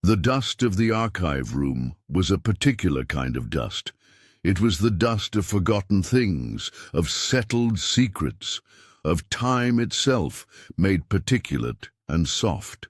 The dust of the archive room was a particular kind of dust. It was the dust of forgotten things, of settled secrets, of time itself made particulate and soft.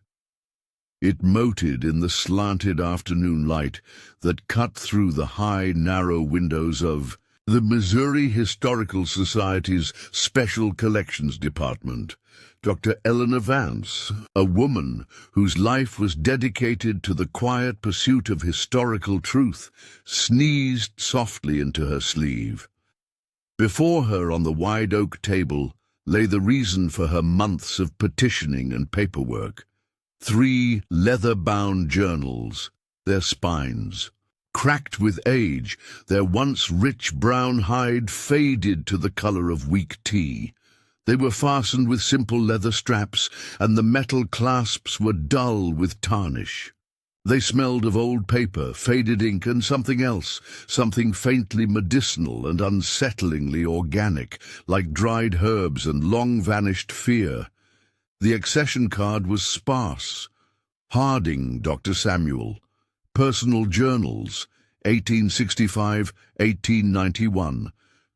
It moted in the slanted afternoon light that cut through the high, narrow windows of the Missouri Historical Society's Special Collections Department. Dr. Eleanor Vance, a woman whose life was dedicated to the quiet pursuit of historical truth, sneezed softly into her sleeve. Before her on the wide oak table lay the reason for her months of petitioning and paperwork. 3 leather-bound journals, their spines cracked with age, their once rich brown hide faded to the color of weak tea. They were fastened with simple leather straps, and the metal clasps were dull with tarnish. They smelled of old paper, faded ink, and something else, something faintly medicinal and unsettlingly organic, like dried herbs and long-vanished fear. The accession card was sparse. Harding, Dr. Samuel. Personal Journals, 1865-1891.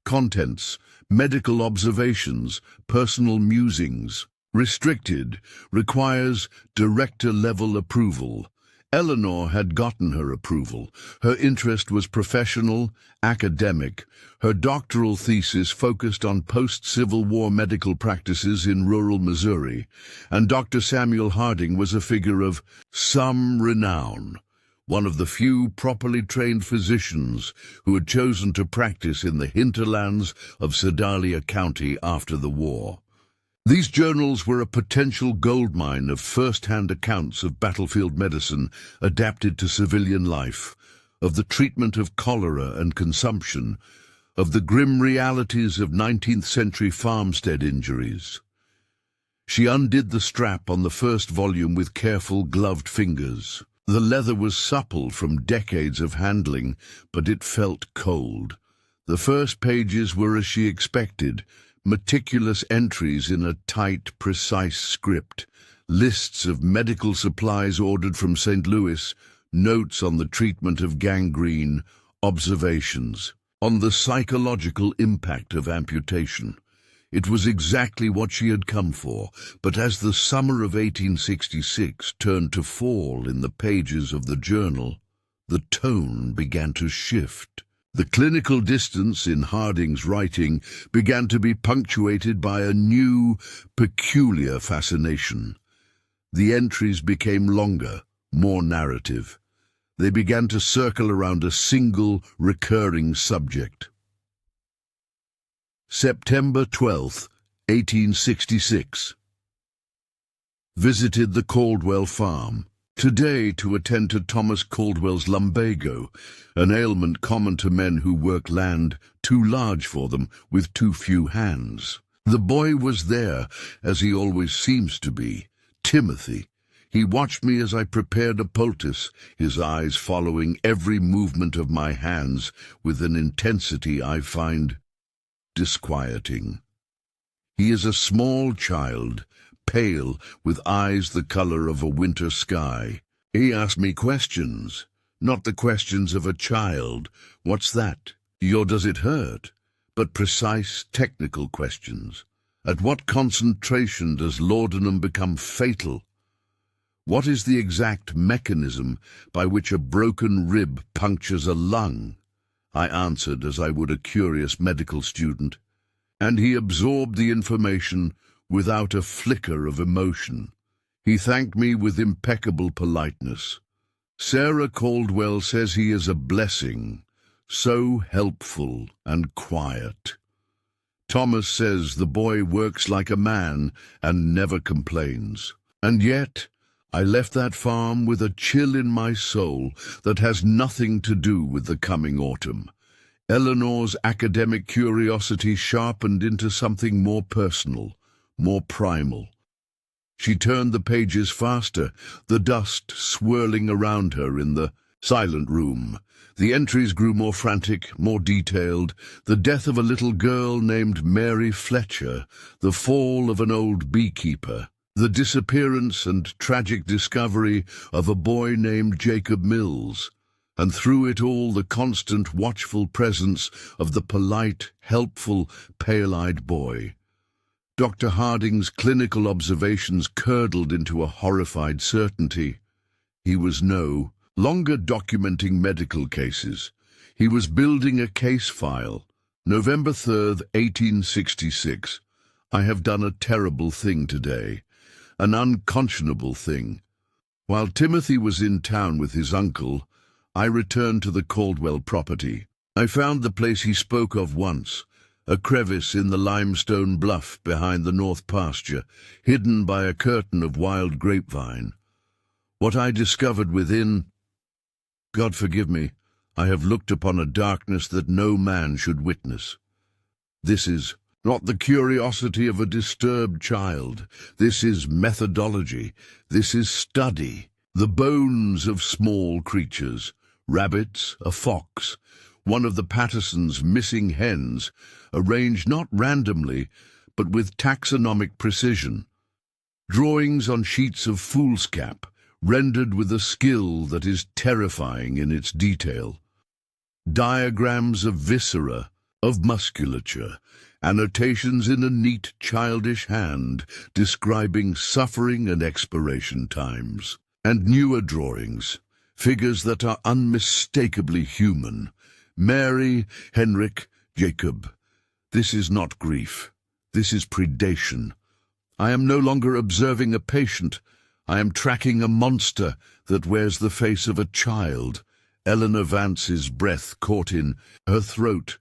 Contents, medical observations, personal musings. Restricted, requires director-level approval. Eleanor had gotten her approval. Her interest was professional, academic. Her doctoral thesis focused on post-Civil War medical practices in rural Missouri, and Dr. Samuel Harding was a figure of some renown, one of the few properly trained physicians who had chosen to practice in the hinterlands of Sedalia County after the war. These journals were a potential goldmine of first-hand accounts of battlefield medicine adapted to civilian life, of the treatment of cholera and consumption, of the grim realities of 19th-century farmstead injuries. She undid the strap on the first volume with careful, gloved fingers. The leather was supple from decades of handling, but it felt cold. The first pages were as she expected, meticulous entries in a tight, precise script, lists of medical supplies ordered from St. Louis, notes on the treatment of gangrene, observations on the psychological impact of amputation. It was exactly what she had come for, but as the summer of 1866 turned to fall in the pages of the journal, the tone began to shift. The clinical distance in Harding's writing began to be punctuated by a new, peculiar fascination. The entries became longer, more narrative. They began to circle around a single, recurring subject. September 12, 1866. Visited the Caldwell farm. Today to attend to Thomas Caldwell's lumbago, an ailment common to men who work land too large for them with too few hands. The boy was there, as he always seems to be, Timothy. He watched me as I prepared a poultice, his eyes following every movement of my hands with an intensity I find disquieting. He is a small child, pale, with eyes the color of a winter sky. He asked me questions, not the questions of a child. What's that? Does it hurt? But precise, technical questions. At what concentration does laudanum become fatal? What is the exact mechanism by which a broken rib punctures a lung? I answered as I would a curious medical student, and he absorbed the information without a flicker of emotion. He thanked me with impeccable politeness. Sarah Caldwell says he is a blessing, so helpful and quiet. Thomas says the boy works like a man and never complains. And yet, I left that farm with a chill in my soul that has nothing to do with the coming autumn. Eleanor's academic curiosity sharpened into something more personal, more primal. She turned the pages faster, the dust swirling around her in the silent room. The entries grew more frantic, more detailed. The death of a little girl named Mary Fletcher, the fall of an old beekeeper, The disappearance and tragic discovery of a boy named Jacob Mills, and through it all the constant watchful presence of the polite, helpful, pale-eyed boy. Dr. Harding's clinical observations curdled into a horrified certainty. He was no longer documenting medical cases. He was building a case file. November 3rd, 1866. I have done a terrible thing today, an unconscionable thing. While Timothy was in town with his uncle, I returned to the Caldwell property. I found the place he spoke of once, a crevice in the limestone bluff behind the north pasture, hidden by a curtain of wild grapevine. What I discovered within, God forgive me, I have looked upon a darkness that no man should witness. This is not the curiosity of a disturbed child. This is methodology. This is study. The bones of small creatures, rabbits, a fox, one of the Patterson's missing hens, arranged not randomly, but with taxonomic precision. Drawings on sheets of foolscap, rendered with a skill that is terrifying in its detail. Diagrams of viscera, of musculature, annotations in a neat, childish hand describing suffering and expiration times, and newer drawings, figures that are unmistakably human. Mary, Henrik, Jacob. This is not grief. This is predation. I am no longer observing a patient. I am tracking a monster that wears the face of a child. Eleanor Vance's breath caught in her throat.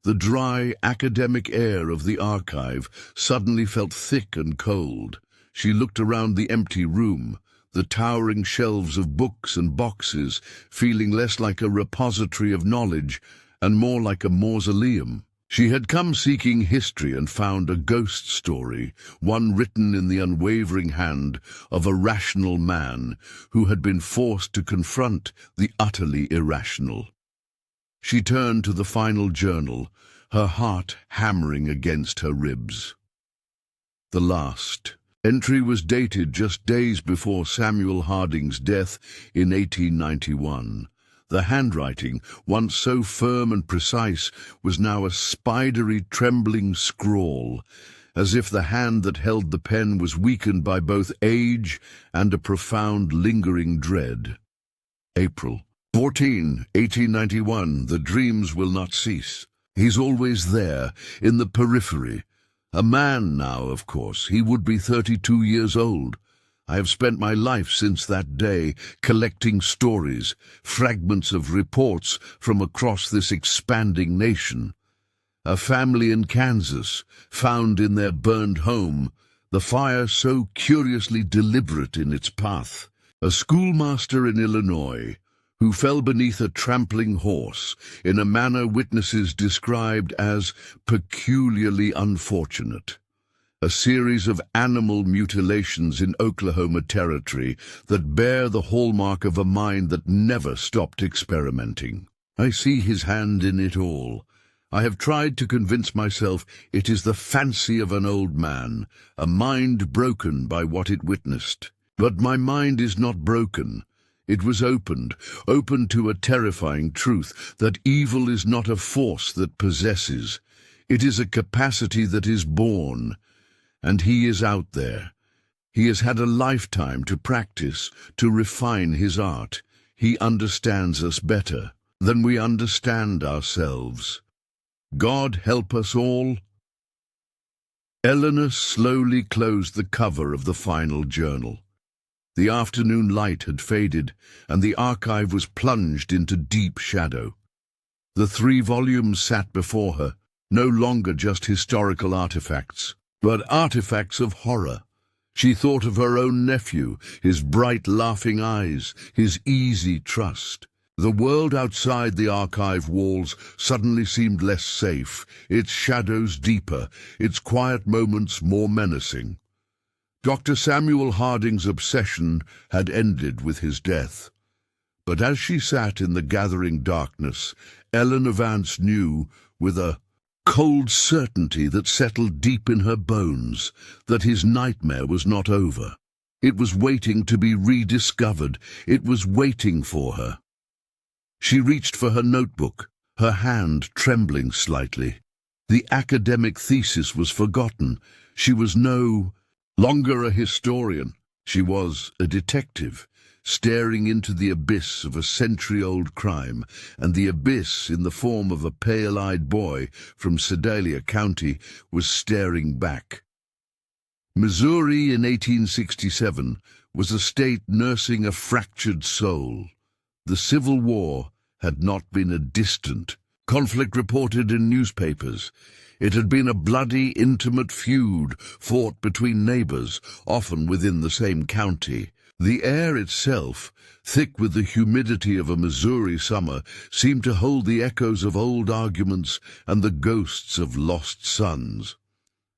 The dry, academic air of the archive suddenly felt thick and cold. She looked around the empty room, the towering shelves of books and boxes, feeling less like a repository of knowledge and more like a mausoleum. She had come seeking history and found a ghost story, one written in the unwavering hand of a rational man who had been forced to confront the utterly irrational. She turned to the final journal, her heart hammering against her ribs. The last entry was dated just days before Samuel Harding's death in 1891. The handwriting, once so firm and precise, was now a spidery, trembling scrawl, as if the hand that held the pen was weakened by both age and a profound, lingering dread. April 14, 1891. The dreams will not cease. He's always there, in the periphery. A man now, of course. He would be 32 years old. I have spent my life since that day collecting stories, fragments of reports from across this expanding nation. A family in Kansas, found in their burned home, the fire so curiously deliberate in its path. A schoolmaster in Illinois, who fell beneath a trampling horse in a manner witnesses described as peculiarly unfortunate. A series of animal mutilations in Oklahoma Territory that bear the hallmark of a mind that never stopped experimenting. I see his hand in it all. I have tried to convince myself it is the fancy of an old man, a mind broken by what it witnessed. But my mind is not broken. It was opened to a terrifying truth that evil is not a force that possesses. It is a capacity that is born. And he is out there. He has had a lifetime to practice, to refine his art. He understands us better than we understand ourselves. God help us all. Eleanor slowly closed the cover of the final journal. The afternoon light had faded, and the archive was plunged into deep shadow. The 3 volumes sat before her, no longer just historical artifacts, but artifacts of horror. She thought of her own nephew, his bright, laughing eyes, his easy trust. The world outside the archive walls suddenly seemed less safe, its shadows deeper, its quiet moments more menacing. Dr. Samuel Harding's obsession had ended with his death. But as she sat in the gathering darkness, Eleanor Vance knew, with a cold certainty that settled deep in her bones, that his nightmare was not over. It was waiting to be rediscovered. It was waiting for her. She reached for her notebook, her hand trembling slightly. The academic thesis was forgotten. She was no longer a historian. She was a detective, staring into the abyss of a century-old crime, and the abyss, in the form of a pale-eyed boy from Sedalia County, was staring back. Missouri in 1867 was a state nursing a fractured soul. The Civil War had not been a distant conflict reported in newspapers. It had been a bloody, intimate feud fought between neighbors, often within the same county. The air itself, thick with the humidity of a Missouri summer, seemed to hold the echoes of old arguments and the ghosts of lost sons.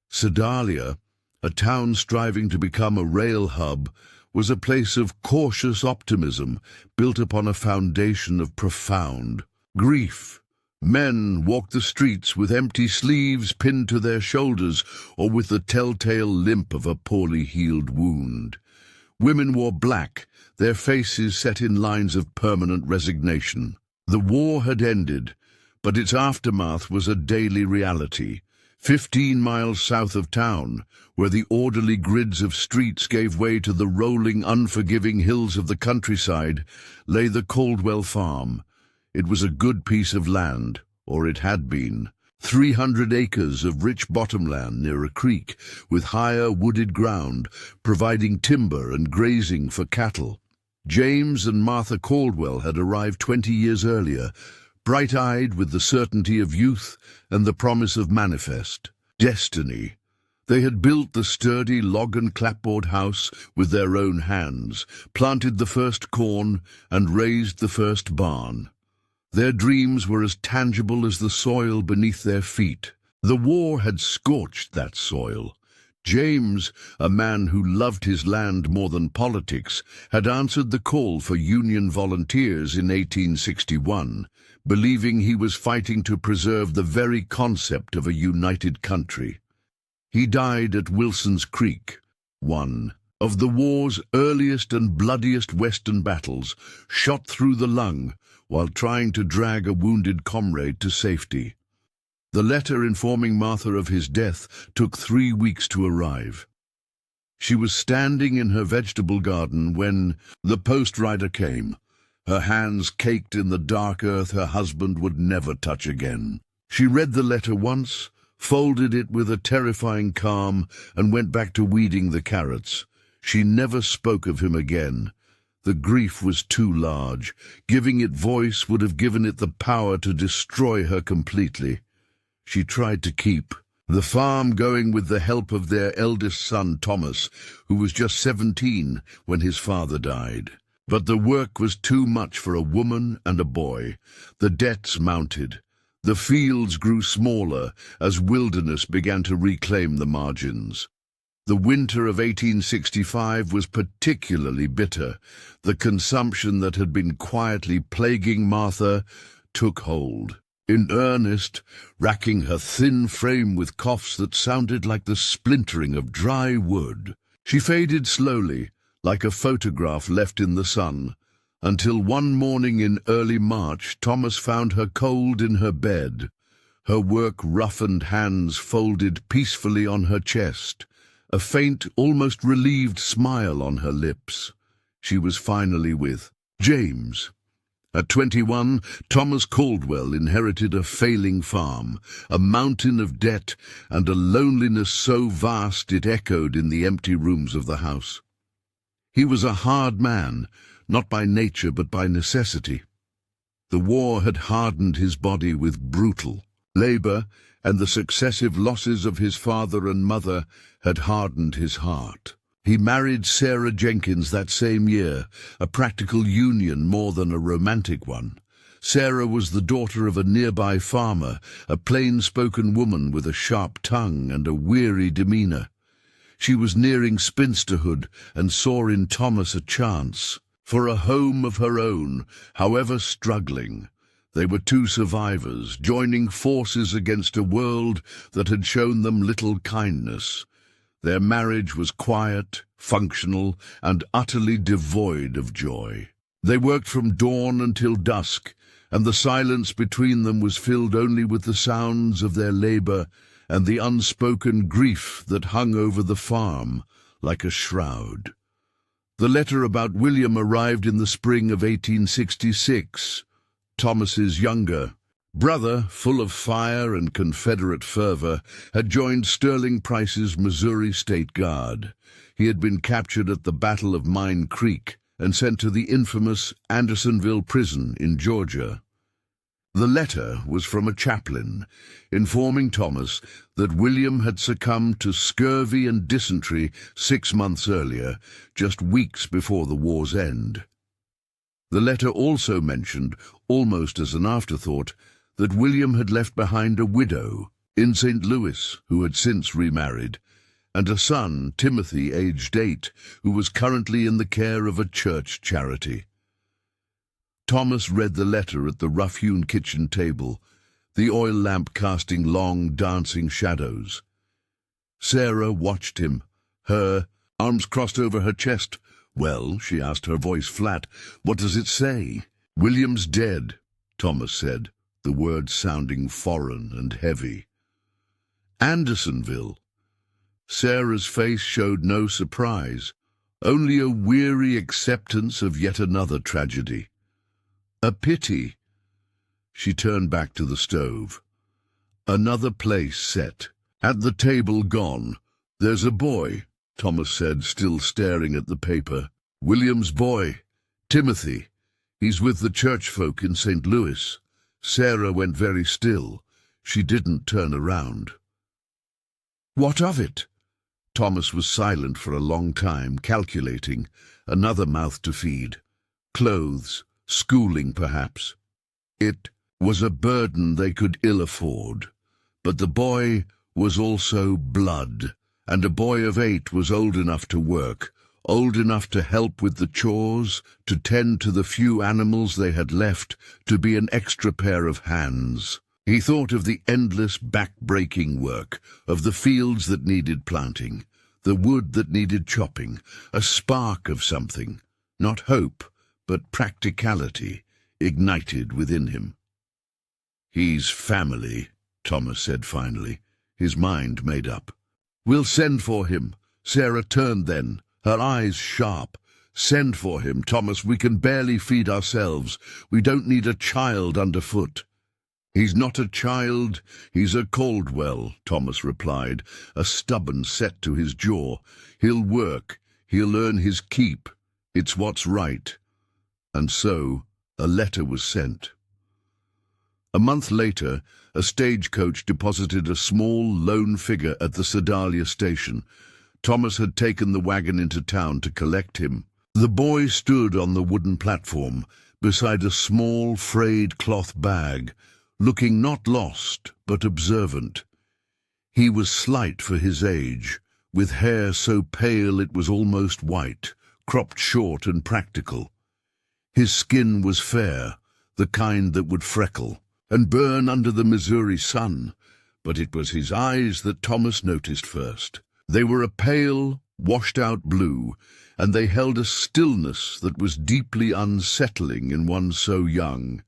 Sedalia, a town striving to become a rail hub, was a place of cautious optimism built upon a foundation of profound grief. Men walked the streets with empty sleeves pinned to their shoulders or with the telltale limp of a poorly healed wound. Women wore black, their faces set in lines of permanent resignation. The war had ended, but its aftermath was a daily reality. 15 miles south of town, where the orderly grids of streets gave way to the rolling, unforgiving hills of the countryside, lay the Caldwell farm. It was a good piece of land, or it had been. 300 acres of rich bottomland near a creek, with higher wooded ground, providing timber and grazing for cattle. James and Martha Caldwell had arrived 20 years earlier, bright-eyed with the certainty of youth and the promise of manifest destiny. They had built the sturdy log and clapboard house with their own hands, planted the first corn, and raised the first barn. Their dreams were as tangible as the soil beneath their feet. The war had scorched that soil. James, a man who loved his land more than politics, had answered the call for Union volunteers in 1861, believing he was fighting to preserve the very concept of a united country. He died at Wilson's Creek, one of the war's earliest and bloodiest Western battles, shot through the lung while trying to drag a wounded comrade to safety. The letter informing Martha of his death took 3 weeks to arrive. She was standing in her vegetable garden when the post rider came, her hands caked in the dark earth her husband would never touch again. She read the letter once, folded it with a terrifying calm, and went back to weeding the carrots. She never spoke of him again. The grief was too large. Giving it voice would have given it the power to destroy her completely. She tried to keep the farm going with the help of their eldest son, Thomas, who was just 17 when his father died. But the work was too much for a woman and a boy. The debts mounted. The fields grew smaller as wilderness began to reclaim the margins. The winter of 1865 was particularly bitter. The consumption that had been quietly plaguing Martha took hold. In earnest, racking her thin frame with coughs that sounded like the splintering of dry wood. She faded slowly, like a photograph left in the sun, until one morning in early March Thomas found her cold in her bed, her work-roughened hands folded peacefully on her chest, a faint, almost relieved smile on her lips. She was finally with James. At 21, Thomas Caldwell inherited a failing farm, a mountain of debt, and a loneliness so vast it echoed in the empty rooms of the house. He was a hard man, not by nature but by necessity. The war had hardened his body with brutal labor, and the successive losses of his father and mother had hardened his heart. He married Sarah Jenkins that same year, a practical union more than a romantic one. Sarah was the daughter of a nearby farmer, a plain-spoken woman with a sharp tongue and a weary demeanor. She was nearing spinsterhood and saw in Thomas a chance for a home of her own, however struggling. They were two survivors, joining forces against a world that had shown them little kindness. Their marriage was quiet, functional, and utterly devoid of joy. They worked from dawn until dusk, and the silence between them was filled only with the sounds of their labor and the unspoken grief that hung over the farm like a shroud. The letter about William arrived in the spring of 1866. Thomas's younger brother, full of fire and Confederate fervor, had joined Sterling Price's Missouri State Guard. He had been captured at the Battle of Mine Creek and sent to the infamous Andersonville prison in Georgia. The letter was from a chaplain, informing Thomas that William had succumbed to scurvy and dysentery 6 months earlier, just weeks before the war's end. The letter also mentioned, almost as an afterthought, that William had left behind a widow in St. Louis who had since remarried, and a son, Timothy, aged 8, who was currently in the care of a church charity. Thomas read the letter at the rough-hewn kitchen table, the oil lamp casting long, dancing shadows. Sarah watched him, her arms crossed over her chest. "Well," she asked, her voice flat, "what does it say?" "William's dead," Thomas said, the words sounding foreign and heavy. "Andersonville." Sarah's face showed no surprise, only a weary acceptance of yet another tragedy. "A pity." She turned back to the stove. Another place set. At the table gone. "There's a boy," Thomas said, still staring at the paper. "William's boy, Timothy. He's with the church folk in St. Louis." Sarah went very still. She didn't turn around. "What of it?" Thomas was silent for a long time, calculating. Another mouth to feed. Clothes, schooling perhaps. It was a burden they could ill afford. But the boy was also blood, and a boy of 8 was old enough to work, old enough to help with the chores, to tend to the few animals they had left, to be an extra pair of hands. He thought of the endless back-breaking work, of the fields that needed planting, the wood that needed chopping, a spark of something, not hope, but practicality, ignited within him. "He's family," Thomas said finally, his mind made up. "We'll send for him." Sarah turned then, her eyes sharp. "Send for him, Thomas. We can barely feed ourselves. We don't need a child underfoot." "He's not a child, he's a Caldwell," Thomas replied, a stubborn set to his jaw. "He'll work, he'll earn his keep. It's what's right." And so a letter was sent. A month later, a stagecoach deposited a small, lone figure at the Sedalia station. Thomas had taken the wagon into town to collect him. The boy stood on the wooden platform, beside a small, frayed cloth bag, looking not lost, but observant. He was slight for his age, with hair so pale it was almost white, cropped short and practical. His skin was fair, the kind that would freckle and burn under the Missouri sun, but it was his eyes that Thomas noticed first. They were a pale, washed-out blue, and they held a stillness that was deeply unsettling in one so young.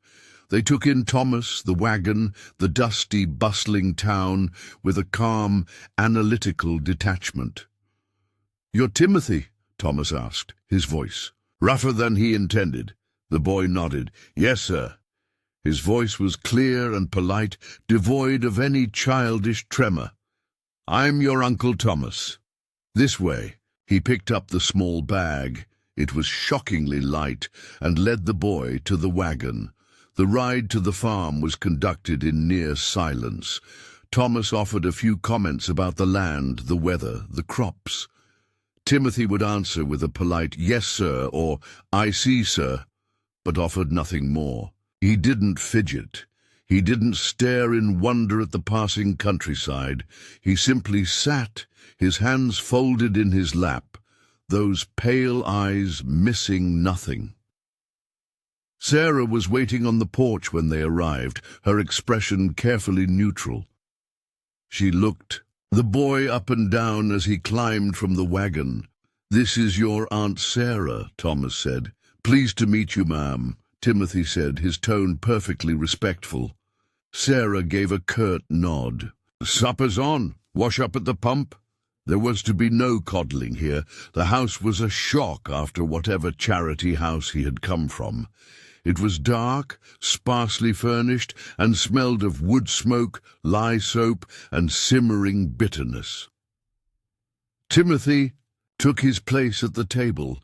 They took in Thomas, the wagon, the dusty, bustling town, with a calm, analytical detachment. "You're Timothy?" Thomas asked, his voice rougher than he intended. The boy nodded. "Yes, sir." His voice was clear and polite, devoid of any childish tremor. "I'm your Uncle Thomas. This way." He picked up the small bag. It was shockingly light, and led the boy to the wagon. The ride to the farm was conducted in near silence. Thomas offered a few comments about the land, the weather, the crops. Timothy would answer with a polite "Yes, sir," or "I see, sir," but offered nothing more. He didn't fidget. He didn't stare in wonder at the passing countryside. He simply sat, his hands folded in his lap, those pale eyes missing nothing. Sarah was waiting on the porch when they arrived, her expression carefully neutral. She looked the boy up and down as he climbed from the wagon. "This is your Aunt Sarah," Thomas said. "Pleased to meet you, ma'am," Timothy said, his tone perfectly respectful. Sarah gave a curt nod. "Supper's on. Wash up at the pump?" There was to be no coddling here. The house was a shock after whatever charity house he had come from. It was dark, sparsely furnished, and smelled of wood smoke, lye soap, and simmering bitterness. Timothy took his place at the table,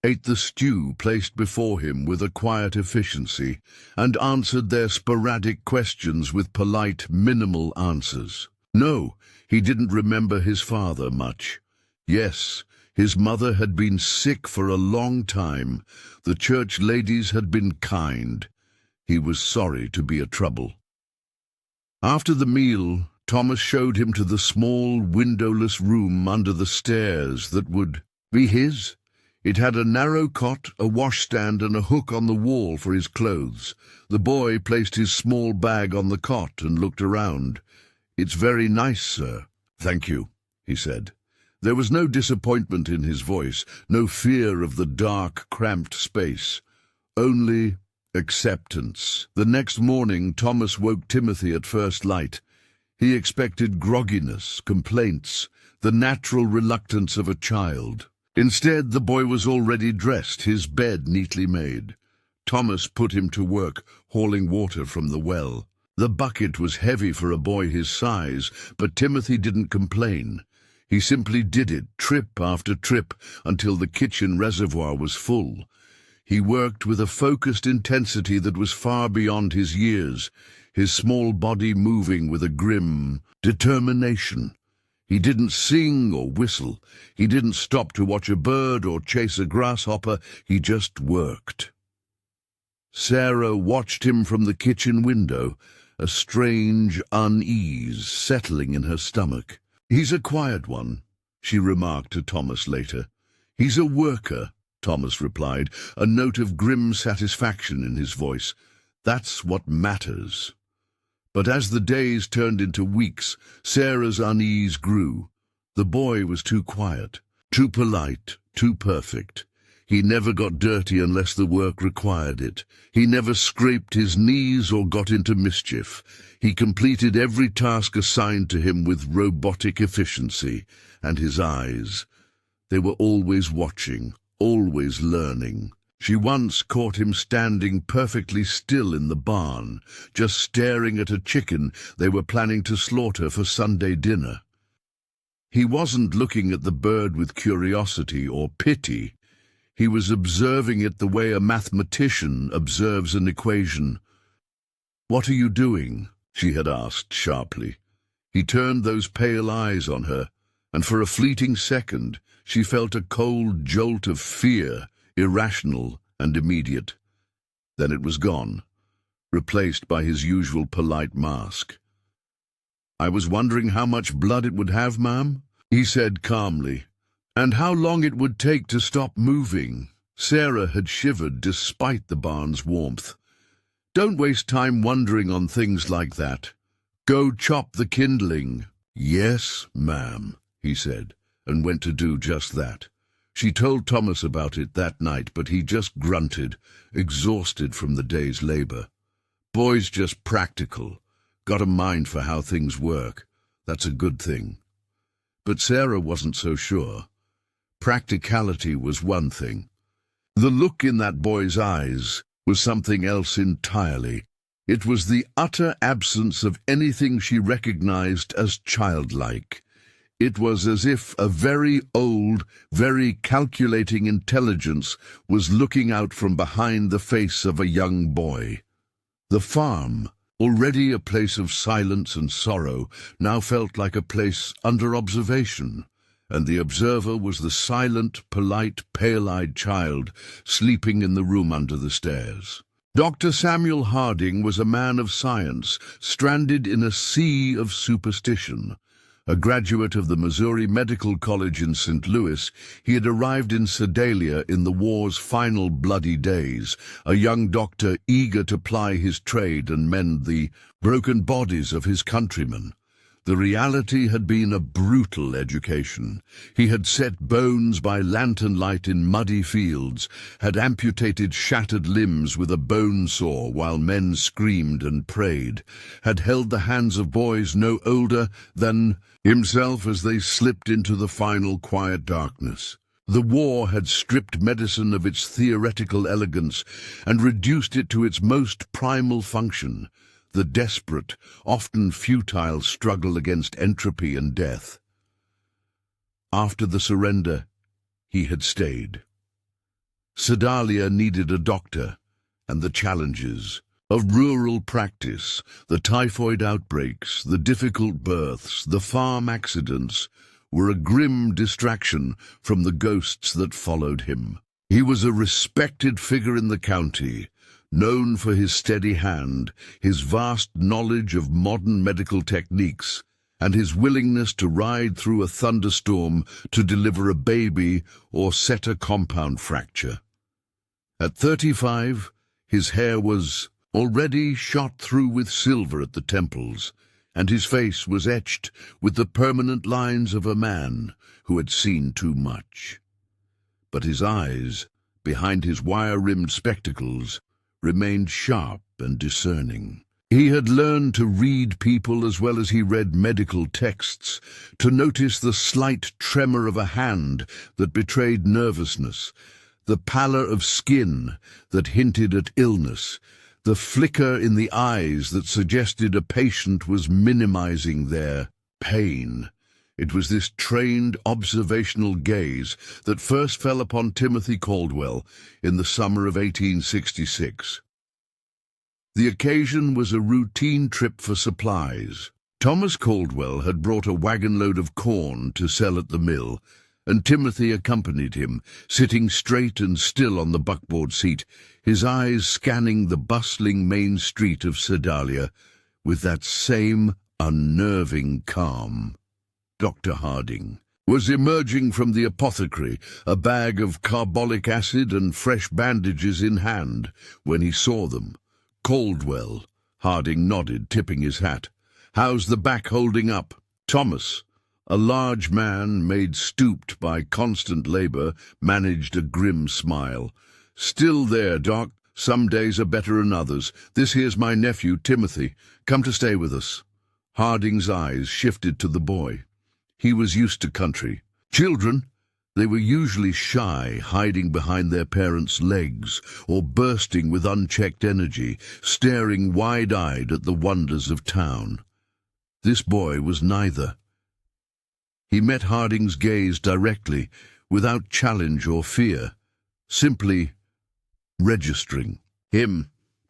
ate the stew placed before him with a quiet efficiency, and answered their sporadic questions with polite, minimal answers. No, he didn't remember his father much. Yes, his mother had been sick for a long time. The church ladies had been kind. He was sorry to be a trouble. After the meal, Thomas showed him to the small, windowless room under the stairs that would be his. It had a narrow cot, a washstand, and a hook on the wall for his clothes. The boy placed his small bag on the cot and looked around. "It's very nice, sir." "Thank you," he said. There was no disappointment in his voice, no fear of the dark, cramped space, only acceptance. The next morning, Thomas woke Timothy at first light. He expected grogginess, complaints, the natural reluctance of a child. Instead, the boy was already dressed, his bed neatly made. Thomas put him to work, hauling water from the well. The bucket was heavy for a boy his size, but Timothy didn't complain. He simply did it, trip after trip, until the kitchen reservoir was full. He worked with a focused intensity that was far beyond his years, his small body moving with a grim determination. He didn't sing or whistle. He didn't stop to watch a bird or chase a grasshopper. He just worked. Sarah watched him from the kitchen window, a strange unease settling in her stomach. "He's a quiet one," she remarked to Thomas later. "He's a worker," Thomas replied, a note of grim satisfaction in his voice. "That's what matters." But as the days turned into weeks, Sarah's unease grew. The boy was too quiet, too polite, too perfect. He never got dirty unless the work required it. He never scraped his knees or got into mischief. He completed every task assigned to him with robotic efficiency, and his eyes, they were always watching, always learning. She once caught him standing perfectly still in the barn, just staring at a chicken they were planning to slaughter for Sunday dinner. He wasn't looking at the bird with curiosity or pity. He was observing it the way a mathematician observes an equation. "What are you doing?" she had asked sharply. He turned those pale eyes on her, and for a fleeting second she felt a cold jolt of fear, irrational and immediate. Then it was gone, replaced by his usual polite mask. "I was wondering how much blood it would have, ma'am," he said calmly, "and how long it would take to stop moving." Sarah had shivered despite the barn's warmth. "Don't waste time wondering on things like that. Go chop the kindling." "Yes, ma'am," he said, and went to do just that. She told Thomas about it that night, but he just grunted, exhausted from the day's labor. Boy's just practical, got a mind for how things work. That's a good thing. But Sarah wasn't so sure. Practicality was one thing. The look in that boy's eyes was something else entirely. It was the utter absence of anything she recognized as childlike. It was as if a very old, very calculating intelligence was looking out from behind the face of a young boy. The farm, already a place of silence and sorrow, now felt like a place under observation, and the observer was the silent, polite, pale-eyed child sleeping in the room under the stairs. Dr. Samuel Harding was a man of science, stranded in a sea of superstition. A graduate of the Missouri Medical College in St. Louis, he had arrived in Sedalia in the war's final bloody days, a young doctor eager to ply his trade and mend the broken bodies of his countrymen. The reality had been a brutal education. He had set bones by lantern light in muddy fields, had amputated shattered limbs with a bone saw while men screamed and prayed, had held the hands of boys no older than himself as they slipped into the final quiet darkness. The war had stripped medicine of its theoretical elegance and reduced it to its most primal function, the desperate, often futile struggle against entropy and death. After the surrender, he had stayed. Sedalia needed a doctor, and the challenges of rural practice, the typhoid outbreaks, the difficult births, the farm accidents, were a grim distraction from the ghosts that followed him. He was a respected figure in the county, known for his steady hand, his vast knowledge of modern medical techniques, and his willingness to ride through a thunderstorm to deliver a baby or set a compound fracture. At 35, his hair was already shot through with silver at the temples, and his face was etched with the permanent lines of a man who had seen too much. But his eyes, behind his wire-rimmed spectacles, remained sharp and discerning. He had learned to read people as well as he read medical texts, to notice the slight tremor of a hand that betrayed nervousness, the pallor of skin that hinted at illness, the flicker in the eyes that suggested a patient was minimizing their pain. It was this trained observational gaze that first fell upon Timothy Caldwell in the summer of 1866. The occasion was a routine trip for supplies. Thomas Caldwell had brought a wagon-load of corn to sell at the mill, and Timothy accompanied him, sitting straight and still on the buckboard seat, his eyes scanning the bustling main street of Sedalia with that same unnerving calm. Dr. Harding was emerging from the apothecary, a bag of carbolic acid and fresh bandages in hand, when he saw them. Caldwell. Harding nodded, tipping his hat. "How's the back holding up?" Thomas, a large man made stooped by constant labor, managed a grim smile. "Still there, Doc. Some days are better than others. This here's my nephew, Timothy. Come to stay with us." Harding's eyes shifted to the boy. He was used to country. Children, they were usually shy, hiding behind their parents' legs, or bursting with unchecked energy, staring wide-eyed at the wonders of town. This boy was neither. He met Harding's gaze directly, without challenge or fear, simply registering.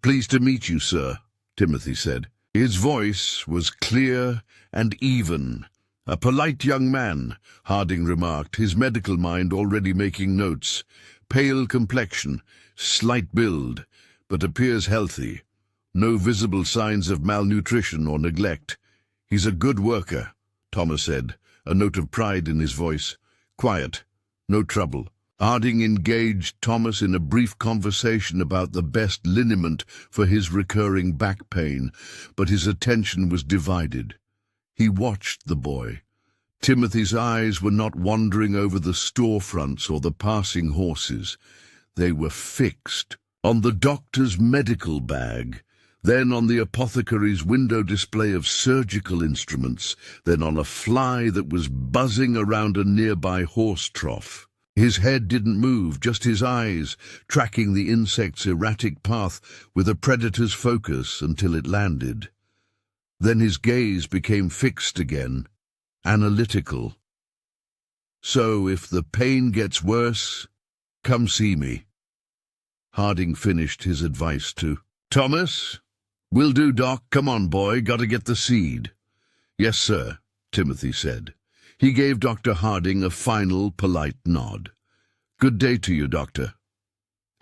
"Pleased to meet you, sir," Timothy said. His voice was clear and even. "A polite young man," Harding remarked, his medical mind already making notes. "Pale complexion, slight build, but appears healthy. No visible signs of malnutrition or neglect. He's a good worker," Thomas said, a note of pride in his voice. "Quiet, no trouble." Harding engaged Thomas in a brief conversation about the best liniment for his recurring back pain, but his attention was divided. He watched the boy. Timothy's eyes were not wandering over the storefronts or the passing horses. They were fixed on the doctor's medical bag, then on the apothecary's window display of surgical instruments, then on a fly that was buzzing around a nearby horse trough. His head didn't move, just his eyes, tracking the insect's erratic path with a predator's focus until it landed. Then his gaze became fixed again, analytical. "So if the pain gets worse, come see me." Harding finished his advice to Thomas. "Will do, Doc. Come on, boy. Gotta get the seed." "Yes, sir," Timothy said. He gave Dr. Harding a final, polite nod. "Good day to you, Doctor."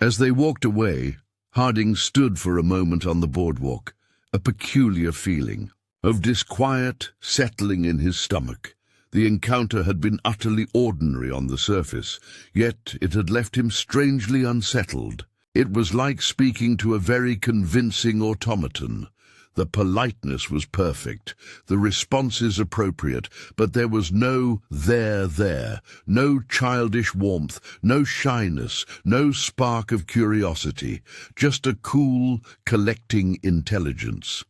As they walked away, Harding stood for a moment on the boardwalk, a peculiar feeling. of disquiet settling in his stomach. The encounter had been utterly ordinary on the surface, yet it had left him strangely unsettled. It was like speaking to a very convincing automaton. The politeness was perfect, the responses appropriate, but there was no there, no childish warmth, no shyness, no spark of curiosity, just a cool, collecting intelligence.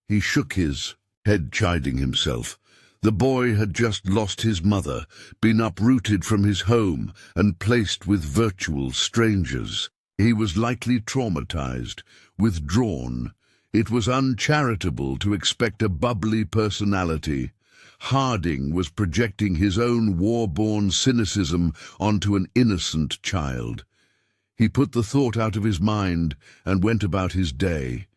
He shook his head, chiding himself. The boy had just lost his mother, been uprooted from his home and placed with virtual strangers. He was likely traumatized, withdrawn. It was uncharitable to expect a bubbly personality. Harding was projecting his own war-born cynicism onto an innocent child. He put the thought out of his mind and went about his day.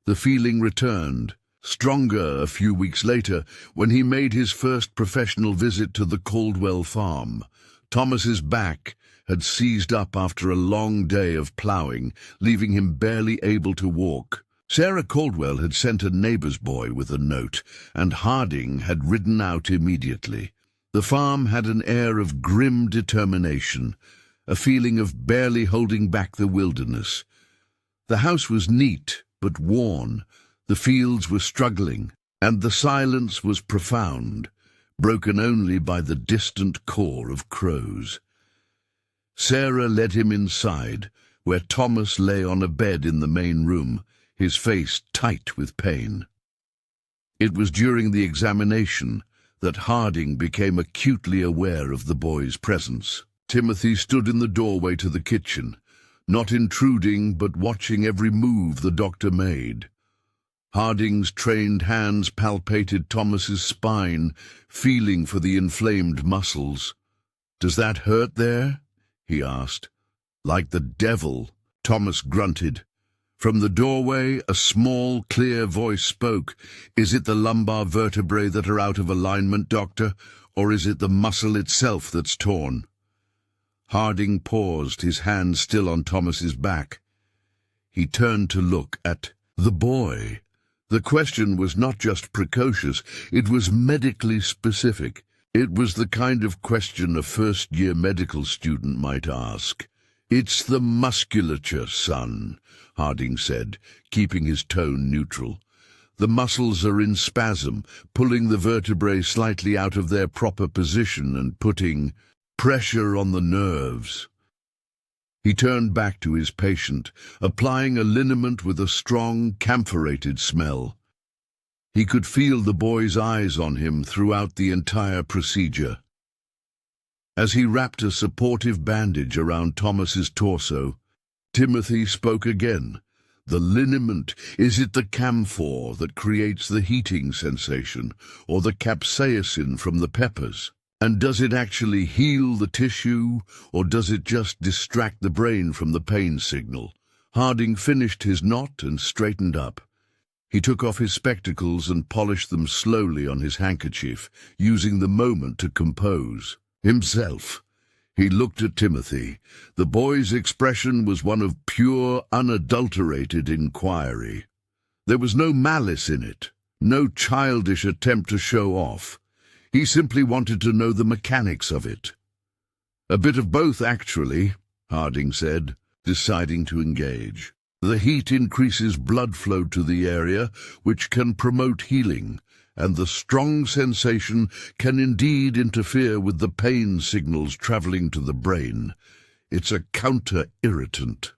The feeling returned, stronger a few weeks later, when he made his first professional visit to the Caldwell farm. Thomas's back had seized up after a long day of ploughing, leaving him barely able to walk. Sarah Caldwell had sent a neighbor's boy with a note, and Harding had ridden out immediately. The farm had an air of grim determination, a feeling of barely holding back the wilderness. The house was neat but worn, the fields were struggling, and the silence was profound, broken only by the distant caw of crows. Sarah led him inside, where Thomas lay on a bed in the main room, his face tight with pain. It was during the examination that Harding became acutely aware of the boy's presence. Timothy stood in the doorway to the kitchen, not intruding but watching every move the doctor made. Harding's trained hands palpated Thomas's spine, feeling for the inflamed muscles. "Does that hurt there?" he asked. "Like the devil," Thomas grunted. From the doorway, a small, clear voice spoke. "Is it the lumbar vertebrae that are out of alignment, doctor, or is it the muscle itself that's torn?" Harding paused, his hand still on Thomas's back. He turned to look at the boy. The question was not just precocious, it was medically specific. It was the kind of question a first-year medical student might ask. "It's the musculature, son," Harding said, keeping his tone neutral. "The muscles are in spasm, pulling the vertebrae slightly out of their proper position and putting pressure on the nerves." He turned back to his patient, applying a liniment with a strong, camphorated smell. He could feel the boy's eyes on him throughout the entire procedure. As he wrapped a supportive bandage around Thomas's torso, Timothy spoke again. "The liniment, is it the camphor that creates the heating sensation, or the capsaicin from the peppers? And does it actually heal the tissue, or does it just distract the brain from the pain signal?" Harding finished his knot and straightened up. He took off his spectacles and polished them slowly on his handkerchief, using the moment to compose himself. He looked at Timothy. The boy's expression was one of pure, unadulterated inquiry. There was no malice in it, no childish attempt to show off. He simply wanted to know the mechanics of it. "A bit of both, actually," Harding said, deciding to engage. "The heat increases blood flow to the area, which can promote healing, and the strong sensation can indeed interfere with the pain signals traveling to the brain. It's a counter-irritant."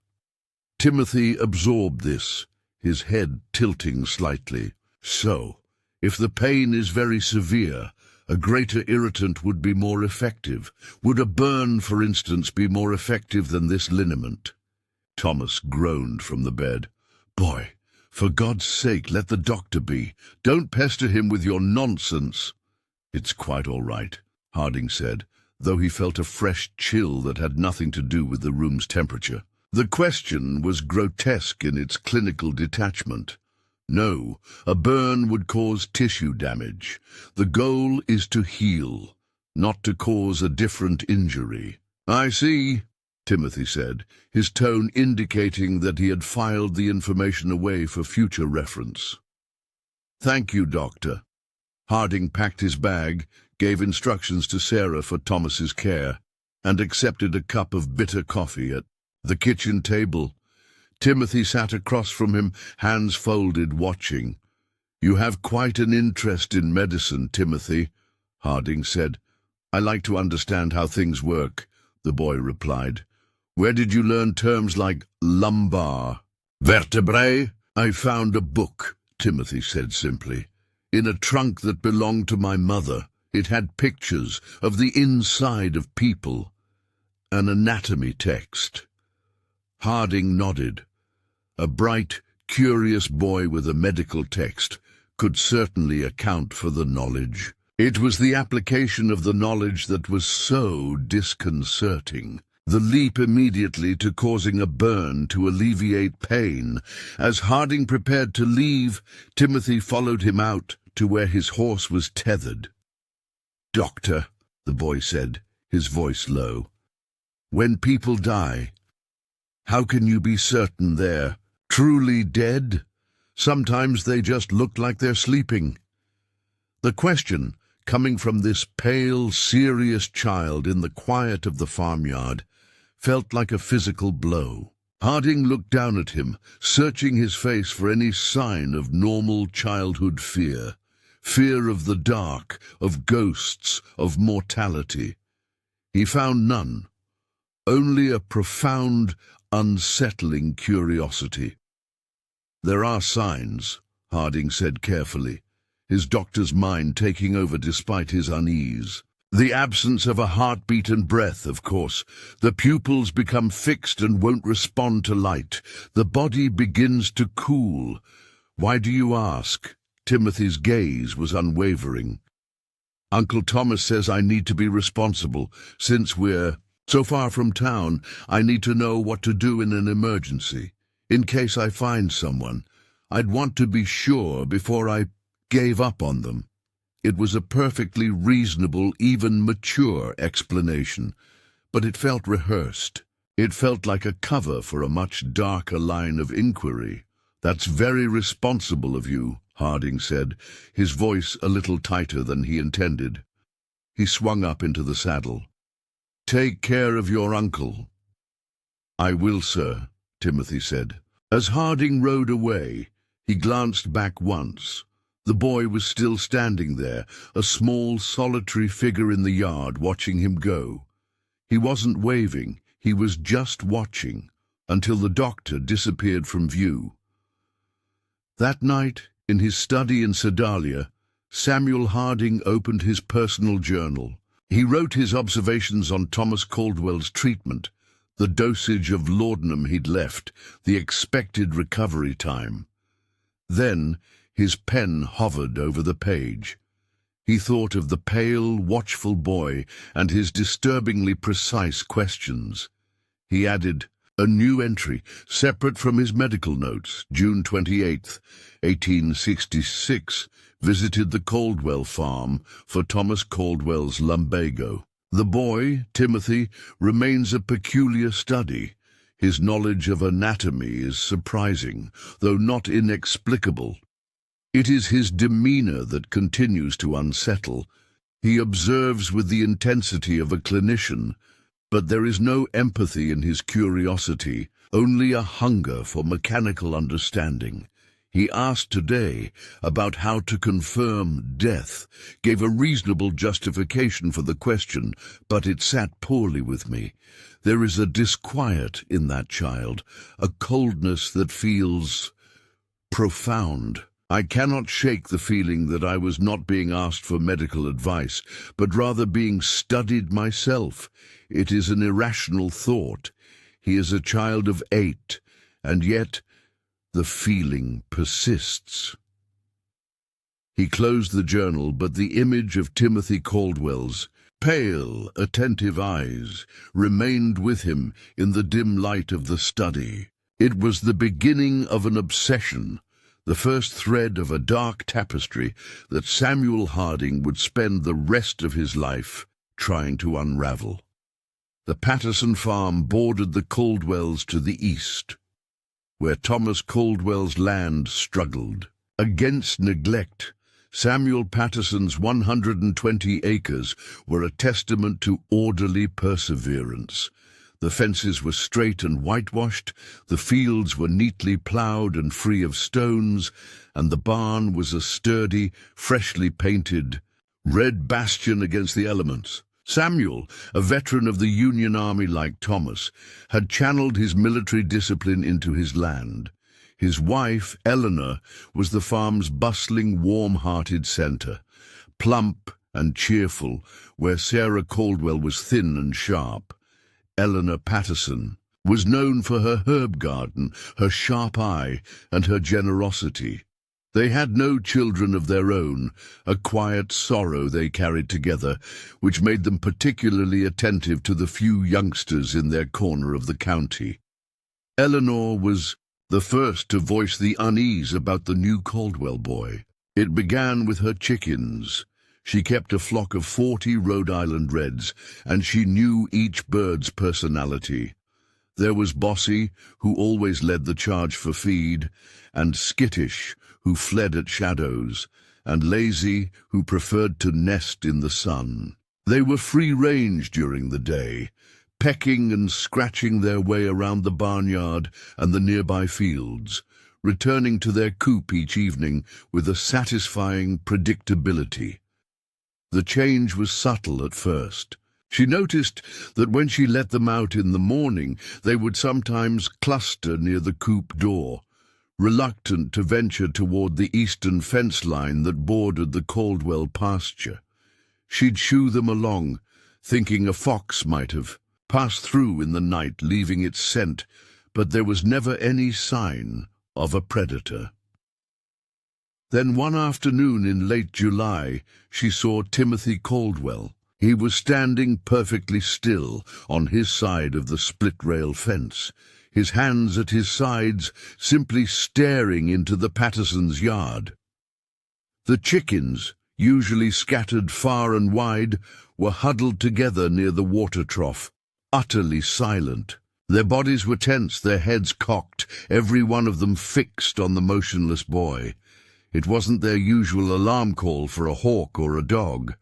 Timothy absorbed this, his head tilting slightly. "So, if the pain is very severe, a greater irritant would be more effective. Would a burn, for instance, be more effective than this liniment?" Thomas groaned from the bed. "Boy, for God's sake, let the doctor be. Don't pester him with your nonsense." "It's quite all right," Harding said, though he felt a fresh chill that had nothing to do with the room's temperature. The question was grotesque in its clinical detachment. No, a burn would cause tissue damage. The goal is to heal, not to cause a different injury. "I see," Timothy said, his tone indicating that he had filed the information away for future reference. "Thank you, Doctor." Harding packed his bag, gave instructions to Sarah for Thomas's care, and accepted a cup of bitter coffee at the kitchen table. Timothy sat across from him, hands folded, watching. "You have quite an interest in medicine, Timothy," Harding said. "I like to understand how things work," the boy replied. "Where did you learn terms like lumbar, vertebrae?" "I found a book," Timothy said simply, "in a trunk that belonged to my mother. It had pictures of the inside of people, an anatomy text." Harding nodded. A bright, curious boy with a medical text could certainly account for the knowledge. It was the application of the knowledge that was so disconcerting. The leap immediately to causing a burn to alleviate pain. As Harding prepared to leave, Timothy followed him out to where his horse was tethered. "Doctor," the boy said, his voice low, "when people die, how can you be certain they're truly dead? Sometimes they just look like they're sleeping." The question, coming from this pale, serious child in the quiet of the farmyard, felt like a physical blow. Harding looked down at him, searching his face for any sign of normal childhood fear. Fear of the dark, of ghosts, of mortality. He found none, only a profound, unsettling curiosity. "There are signs," Harding said carefully, his doctor's mind taking over despite his unease. "The absence of a heartbeat and breath, of course. The pupils become fixed and won't respond to light. The body begins to cool." "Why do you ask?" Timothy's gaze was unwavering. "Uncle Thomas says I need to be responsible. Since we're so far from town, I need to know what to do in an emergency. In case I find someone, I'd want to be sure before I gave up on them." It was a perfectly reasonable, even mature explanation, but it felt rehearsed. It felt like a cover for a much darker line of inquiry. "That's very responsible of you," Harding said, his voice a little tighter than he intended. He swung up into the saddle. "Take care of your uncle." "I will, sir," Timothy said. As Harding rode away, he glanced back once. The boy was still standing there, a small, solitary figure in the yard, watching him go. He wasn't waving, he was just watching, until the doctor disappeared from view. That night, in his study in Sedalia, Samuel Harding opened his personal journal. He wrote his observations on Thomas Caldwell's treatment, the dosage of laudanum he'd left, the expected recovery time. Then his pen hovered over the page. He thought of the pale, watchful boy and his disturbingly precise questions. He added, a new entry, separate from his medical notes, June 28th, 1866, visited the Caldwell farm for Thomas Caldwell's lumbago. The boy, Timothy, remains a peculiar study. His knowledge of anatomy is surprising, though not inexplicable. It is his demeanor that continues to unsettle. He observes with the intensity of a clinician, but there is no empathy in his curiosity, only a hunger for mechanical understanding. He asked today about how to confirm death, gave a reasonable justification for the question, but it sat poorly with me. There is a disquiet in that child, a coldness that feels profound. I cannot shake the feeling that I was not being asked for medical advice, but rather being studied myself. It is an irrational thought. He is a child of 8, and yet the feeling persists. He closed the journal, but the image of Timothy Caldwell's pale, attentive eyes remained with him in the dim light of the study. It was the beginning of an obsession, the first thread of a dark tapestry that Samuel Harding would spend the rest of his life trying to unravel. The Patterson farm bordered the Caldwells to the east, where Thomas Caldwell's land struggled. Against neglect, Samuel Patterson's 120 acres were a testament to orderly perseverance. The fences were straight and whitewashed, the fields were neatly ploughed and free of stones, and the barn was a sturdy, freshly painted, red bastion against the elements. Samuel, a veteran of the Union Army like Thomas, had channeled his military discipline into his land. His wife, Eleanor, was the farm's bustling, warm-hearted centre, plump and cheerful, where Sarah Caldwell was thin and sharp. Eleanor Patterson was known for her herb garden, her sharp eye, and her generosity. They had no children of their own, a quiet sorrow they carried together, which made them particularly attentive to the few youngsters in their corner of the county. Eleanor was the first to voice the unease about the new Caldwell boy. It began with her chickens. She kept a flock of 40 Rhode Island Reds, and she knew each bird's personality. There was Bossy, who always led the charge for feed, and Skittish, who fled at shadows, and Lazy, who preferred to nest in the sun. They were free-range during the day, pecking and scratching their way around the barnyard and the nearby fields, returning to their coop each evening with a satisfying predictability. The change was subtle at first. She noticed that when she let them out in the morning, they would sometimes cluster near the coop door, reluctant to venture toward the eastern fence line that bordered the Caldwell pasture. She'd shoo them along, thinking a fox might have passed through in the night, leaving its scent, but there was never any sign of a predator. Then one afternoon in late July, she saw Timothy Caldwell. He was standing perfectly still on his side of the split-rail fence, his hands at his sides, simply staring into the Pattersons' yard. The chickens, usually scattered far and wide, were huddled together near the water trough, utterly silent. Their bodies were tense, their heads cocked, every one of them fixed on the motionless boy. It wasn't their usual alarm call for a hawk or a dog.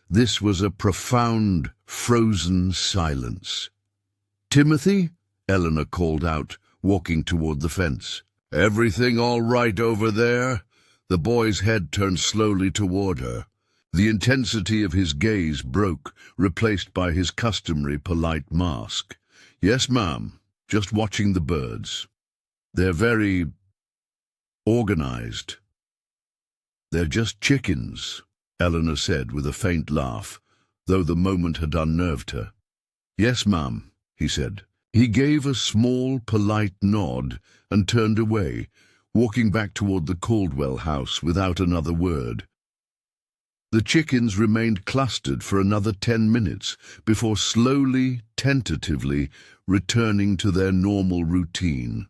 This was a profound, frozen silence. "Timothy?" Eleanor called out, walking toward the fence. "Everything all right over there?" The boy's head turned slowly toward her. The intensity of his gaze broke, replaced by his customary polite mask. "Yes, ma'am. Just watching the birds. They're very organized." "They're just chickens," Eleanor said with a faint laugh, though the moment had unnerved her. "Yes, ma'am," he said. He gave a small, polite nod and turned away, walking back toward the Caldwell house without another word. The chickens remained clustered for another 10 minutes before slowly, tentatively, returning to their normal routine.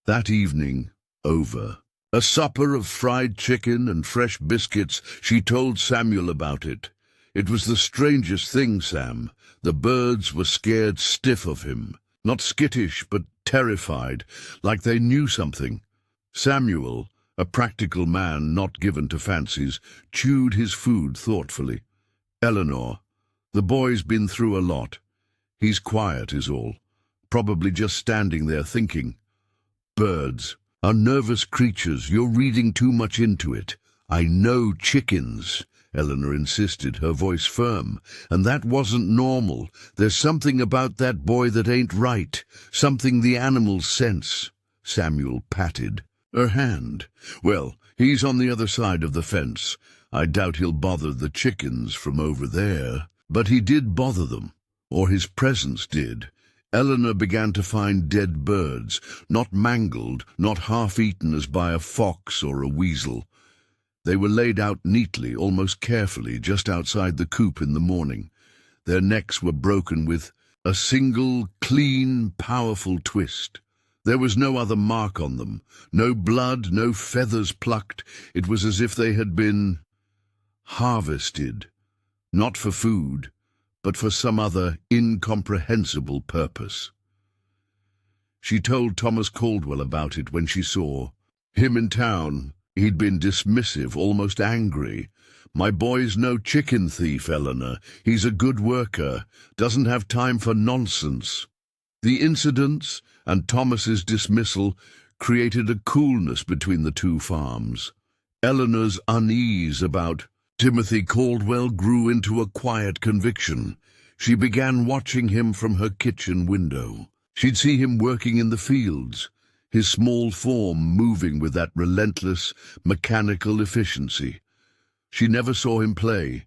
That evening, over. A supper of fried chicken and fresh biscuits, she told Samuel about it. It was the strangest thing, Sam. The birds were scared stiff of him. Not skittish, but terrified, like they knew something. Samuel, a practical man not given to fancies, chewed his food thoughtfully. Eleanor, the boy's been through a lot. He's quiet is all, probably just standing there thinking. Birds are nervous creatures. You're reading too much into it. I know chickens, Eleanor insisted, her voice firm, and that wasn't normal. There's something about that boy that ain't right, something the animals sense. Samuel patted her hand. Well, he's on the other side of the fence. I doubt he'll bother the chickens from over there. But he did bother them, or his presence did. Eleanor began to find dead birds, not mangled, not half-eaten as by a fox or a weasel. They were laid out neatly, almost carefully, just outside the coop in the morning. Their necks were broken with a single, clean, powerful twist. There was no other mark on them, no blood, no feathers plucked. It was as if they had been harvested, not for food, but for some other incomprehensible purpose. She told Thomas Caldwell about it when she saw Him in town, he'd been dismissive, almost angry. "My boy's no chicken thief, Eleanor. He's a good worker, doesn't have time for nonsense." The incidents and Thomas's dismissal created a coolness between the two farms. Eleanor's unease about Timothy Caldwell grew into a quiet conviction. She began watching him from her kitchen window. She'd see him working in the fields, his small form moving with that relentless, mechanical efficiency. She never saw him play.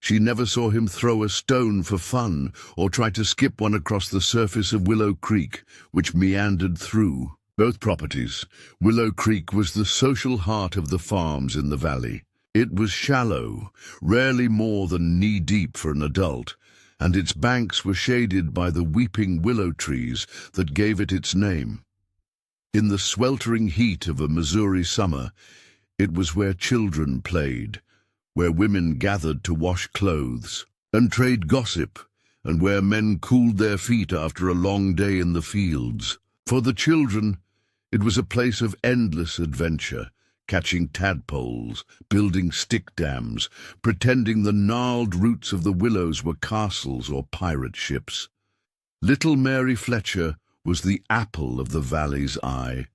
She never saw him throw a stone for fun or try to skip one across the surface of Willow Creek, which meandered through both properties. Willow Creek was the social heart of the farms in the valley. It was shallow, rarely more than knee-deep for an adult, and its banks were shaded by the weeping willow trees that gave it its name. In the sweltering heat of a Missouri summer, it was where children played, where women gathered to wash clothes and trade gossip, and where men cooled their feet after a long day in the fields. For the children, it was a place of endless adventure, catching tadpoles, building stick dams, pretending the gnarled roots of the willows were castles or pirate ships. Little Mary Fletcher was the apple of the valley's eye.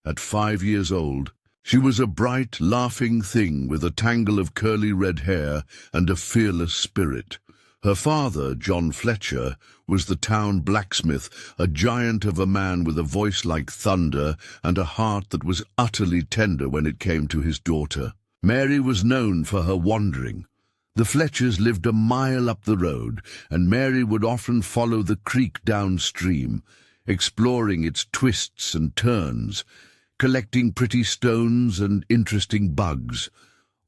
At 5 years old, she was a bright, laughing thing with a tangle of curly red hair and a fearless spirit. Her father, John Fletcher, was the town blacksmith, a giant of a man with a voice like thunder and a heart that was utterly tender when it came to his daughter. Mary was known for her wandering. The Fletchers lived a mile up the road, and Mary would often follow the creek downstream, exploring its twists and turns, collecting pretty stones and interesting bugs,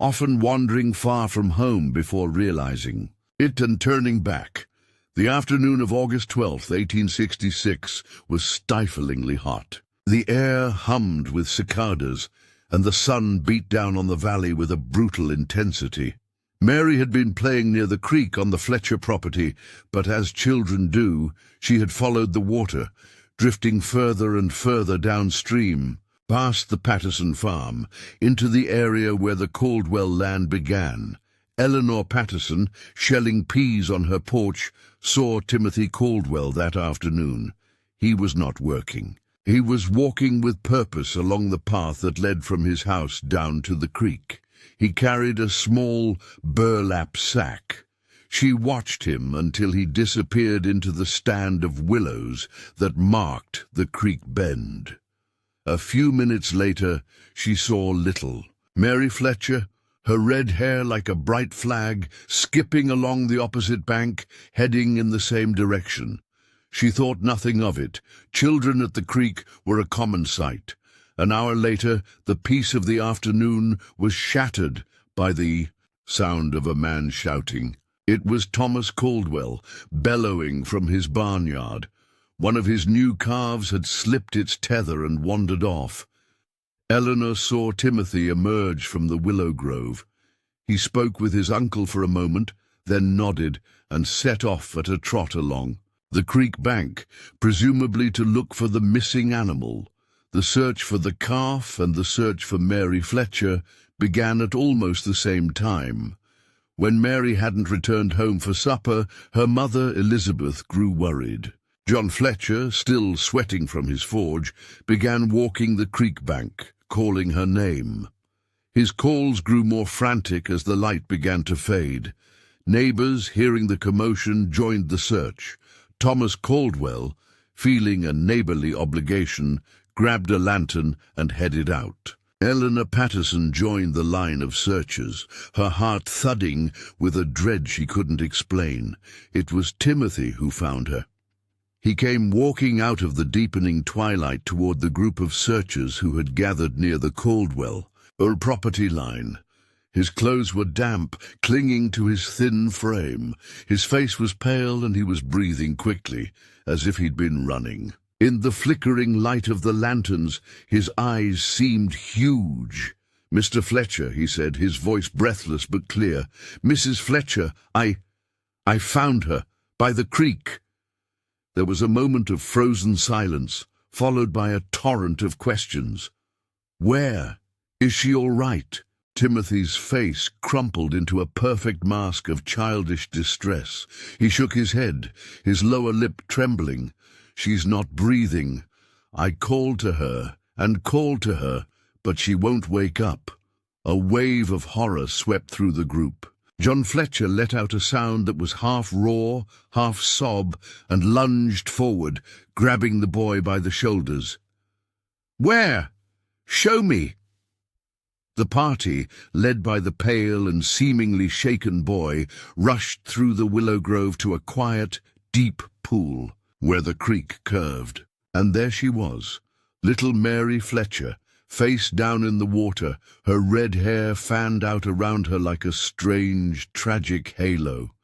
often wandering far from home before realizing it and turning back. The afternoon of August 12th, 1866, was stiflingly hot. The air hummed with cicadas, and the sun beat down on the valley with a brutal intensity. Mary had been playing near the creek on the Fletcher property, but as children do, she had followed the water, drifting further and further downstream, past the Patterson farm, into the area where the Caldwell land began. Eleanor Patterson, shelling peas on her porch, saw Timothy Caldwell that afternoon. He was not working. He was walking with purpose along the path that led from his house down to the creek. He carried a small burlap sack. She watched him until he disappeared into the stand of willows that marked the creek bend. A few minutes later, she saw little. Mary Fletcher, her red hair like a bright flag, skipping along the opposite bank, heading in the same direction. She thought nothing of it. Children at the creek were a common sight. An hour later, the peace of the afternoon was shattered by the sound of a man shouting. It was Thomas Caldwell, bellowing from his barnyard. One of his new calves had slipped its tether and wandered off. Eleanor saw Timothy emerge from the willow grove. He spoke with his uncle for a moment, then nodded and set off at a trot along the creek bank, presumably to look for the missing animal. The search for the calf and the search for Mary Fletcher began at almost the same time. When Mary hadn't returned home for supper, her mother, Elizabeth, grew worried. John Fletcher, still sweating from his forge, began walking the creek bank, calling her name. His calls grew more frantic as the light began to fade. Neighbors, hearing the commotion, joined the search. Thomas Caldwell, feeling a neighborly obligation, grabbed a lantern and headed out. Eleanor Patterson joined the line of searchers, her heart thudding with a dread she couldn't explain. It was Timothy who found her. He came walking out of the deepening twilight toward the group of searchers who had gathered near the Caldwell property line. His clothes were damp, clinging to his thin frame. His face was pale and he was breathing quickly, as if he'd been running. In the flickering light of the lanterns, his eyes seemed huge. "Mr. Fletcher," he said, his voice breathless but clear. "Mrs. Fletcher, I found her, by the creek." There was a moment of frozen silence, followed by a torrent of questions. Where? Is she all right? Timothy's face crumpled into a perfect mask of childish distress. He shook his head, his lower lip trembling. She's not breathing. I called to her and called to her, but she won't wake up. A wave of horror swept through the group. John Fletcher let out a sound that was half roar, half sob, and lunged forward, grabbing the boy by the shoulders. "Where? Show me!" The party, led by the pale and seemingly shaken boy, rushed through the willow grove to a quiet, deep pool where the creek curved. And there she was, little Mary Fletcher, face down in the water, her red hair fanned out around her like a strange, tragic halo.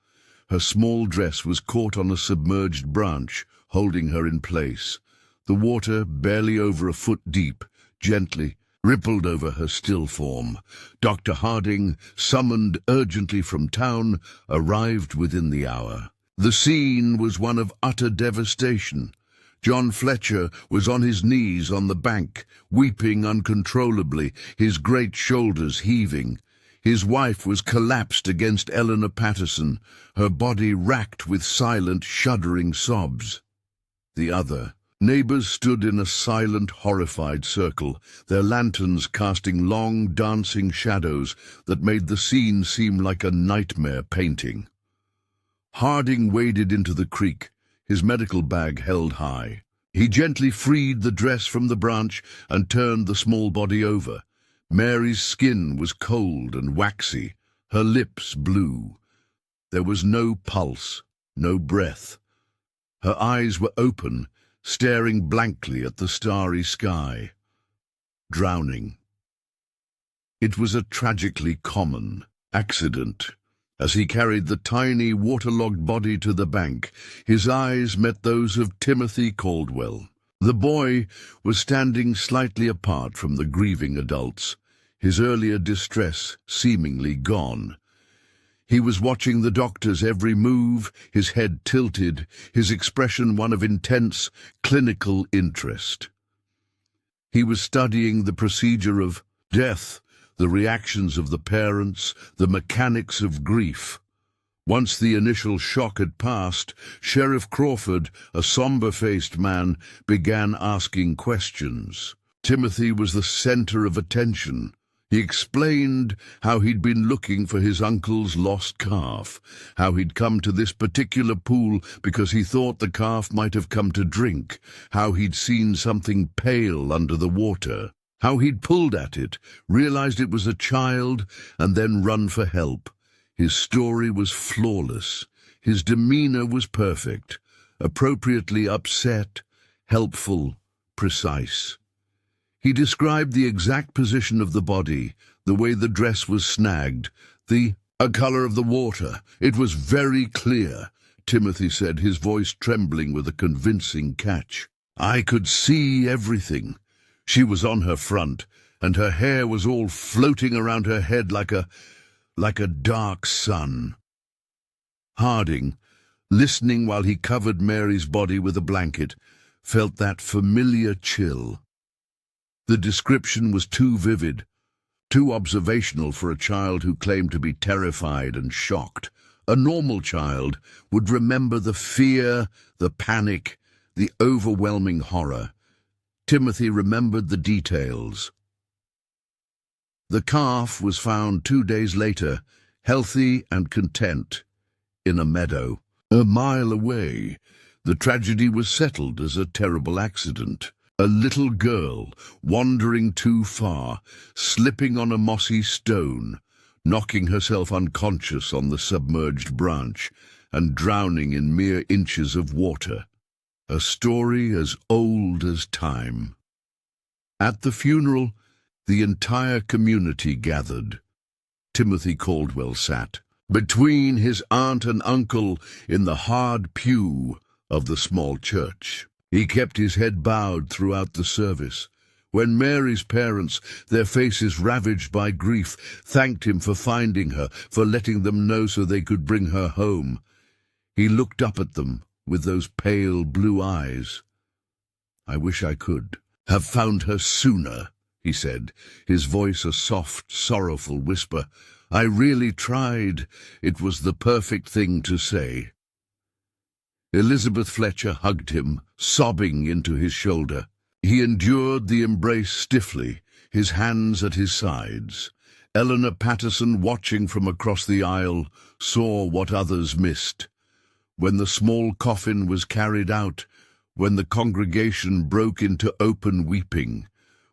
Her small dress was caught on a submerged branch, holding her in place. The water, barely over a foot deep, gently rippled over her still form. Dr. Harding, summoned urgently from town, arrived within the hour. The scene was one of utter devastation. John Fletcher was on his knees on the bank, weeping uncontrollably, his great shoulders heaving. His wife was collapsed against Eleanor Patterson, her body racked with silent, shuddering sobs. The other neighbors stood in a silent, horrified circle, their lanterns casting long, dancing shadows that made the scene seem like a nightmare painting. Harding waded into the creek, his medical bag held high. He gently freed the dress from the branch and turned the small body over. Mary's skin was cold and waxy, her lips blue. There was no pulse, no breath. Her eyes were open, staring blankly at the starry sky. Drowning. It was a tragically common accident. As he carried the tiny, waterlogged body to the bank, his eyes met those of Timothy Caldwell. The boy was standing slightly apart from the grieving adults, his earlier distress seemingly gone. He was watching the doctor's every move, his head tilted, his expression one of intense, clinical interest. He was studying the procedure of death, the reactions of the parents, the mechanics of grief. Once the initial shock had passed, Sheriff Crawford, a somber-faced man, began asking questions. Timothy was the center of attention. He explained how he'd been looking for his uncle's lost calf, how he'd come to this particular pool because he thought the calf might have come to drink, how he'd seen something pale under the water, how he'd pulled at it, realized it was a child, and then run for help. His story was flawless. His demeanor was perfect, appropriately upset, helpful, precise. He described the exact position of the body, the way the dress was snagged, the color of the water. It was very clear, Timothy said, his voice trembling with a convincing catch. I could see everything. She was on her front, and her hair was all floating around her head like a dark sun. Harding, listening while he covered Mary's body with a blanket, felt that familiar chill. The description was too vivid, too observational for a child who claimed to be terrified and shocked. A normal child would remember the fear, the panic, the overwhelming horror. Timothy remembered the details. The calf was found 2 days later, healthy and content, in a meadow. A mile away, the tragedy was settled as a terrible accident. A little girl, wandering too far, slipping on a mossy stone, knocking herself unconscious on the submerged branch, and drowning in mere inches of water. A story as old as time. At the funeral, the entire community gathered. Timothy Caldwell sat between his aunt and uncle in the hard pew of the small church. He kept his head bowed throughout the service. When Mary's parents, their faces ravaged by grief, thanked him for finding her, for letting them know so they could bring her home, he looked up at them with those pale blue eyes. I wish I could have found her sooner, he said, his voice a soft, sorrowful whisper. "I really tried. It was the perfect thing to say." Elizabeth Fletcher hugged him, sobbing into his shoulder. He endured the embrace stiffly, his hands at his sides. Eleanor Patterson, watching from across the aisle, saw what others missed. When the small coffin was carried out, when the congregation broke into open weeping,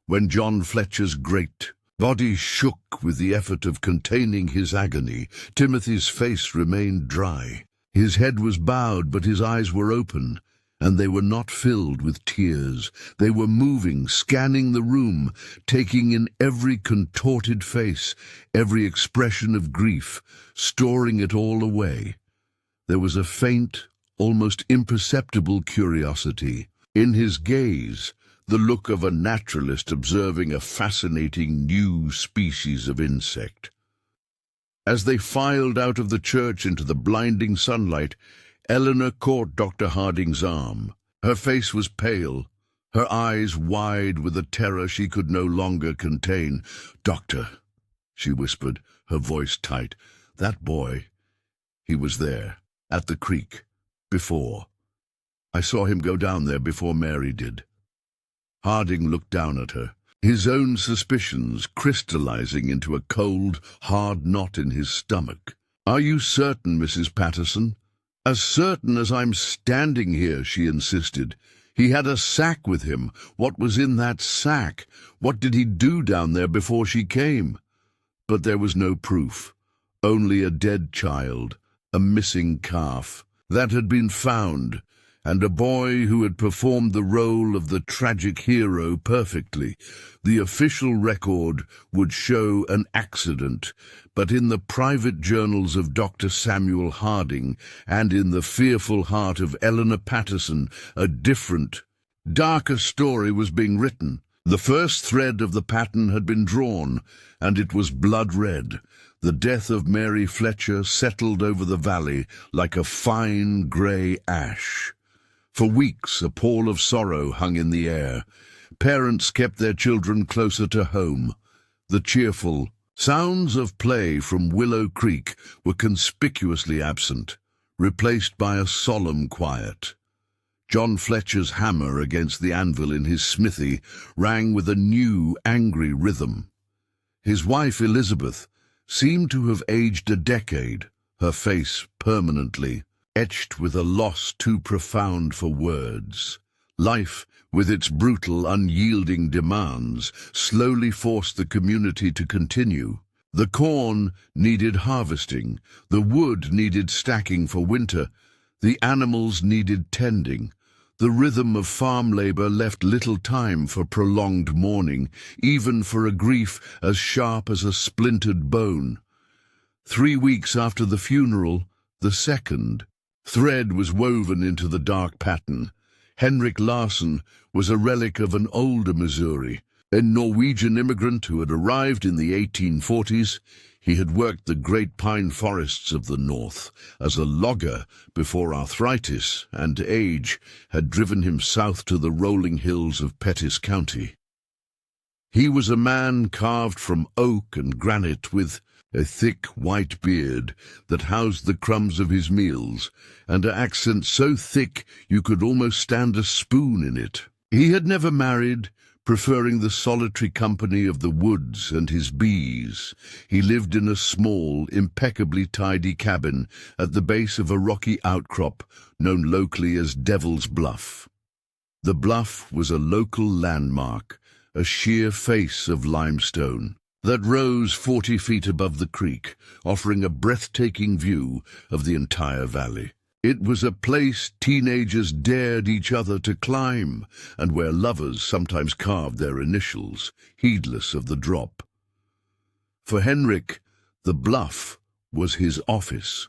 when John Fletcher's great body shook with the effort of containing his agony, Timothy's face remained dry. His head was bowed, but his eyes were open, and they were not filled with tears. They were moving, scanning the room, taking in every contorted face, every expression of grief, storing it all away. There was a faint, almost imperceptible curiosity. In his gaze, the look of a naturalist observing a fascinating new species of insect. As they filed out of the church into the blinding sunlight, Eleanor caught Dr. Harding's arm. Her face was pale, her eyes wide with a terror she could no longer contain. "Doctor," she whispered, her voice tight, "that boy, he was there, at the creek, before. I saw him go down there before Mary did." Harding looked down at her, his own suspicions crystallizing into a cold, hard knot in his stomach. "Are you certain, Mrs. Patterson?" "As certain as I'm standing here," she insisted. "He had a sack with him. What was in that sack? What did he do down there before she came?" But there was no proof, only a dead child, a missing calf, that had been found, and a boy who had performed the role of the tragic hero perfectly. The official record would show an accident, but in the private journals of Dr. Samuel Harding and in the fearful heart of Eleanor Patterson, a different, darker story was being written. The first thread of the pattern had been drawn, and it was blood red. The death of Mary Fletcher settled over the valley like a fine grey ash. For weeks a pall of sorrow hung in the air. Parents kept their children closer to home. The cheerful sounds of play from Willow Creek were conspicuously absent, replaced by a solemn quiet. John Fletcher's hammer against the anvil in his smithy rang with a new, angry rhythm. His wife, Elizabeth, seemed to have aged a decade, her face permanently etched with a loss too profound for words. Life, with its brutal, unyielding demands, slowly forced the community to continue. The corn needed harvesting, the wood needed stacking for winter, the animals needed tending. The rhythm of farm labor left little time for prolonged mourning, even for a grief as sharp as a splintered bone. 3 weeks after the funeral, the second thread was woven into the dark pattern. Henrik Larsen was a relic of an older Missouri, a Norwegian immigrant who had arrived in the 1840s. He had worked the great pine forests of the North as a logger before arthritis and age had driven him south to the rolling hills of Pettis County. He was a man carved from oak and granite with a thick white beard that housed the crumbs of his meals, and an accent so thick you could almost stand a spoon in it. He had never married, preferring the solitary company of the woods and his bees. He lived in a small, impeccably tidy cabin at the base of a rocky outcrop known locally as Devil's Bluff. The bluff was a local landmark, a sheer face of limestone that rose 40 feet above the creek, offering a breathtaking view of the entire valley. It was a place teenagers dared each other to climb, and where lovers sometimes carved their initials, heedless of the drop. For Henrik, the bluff was his office.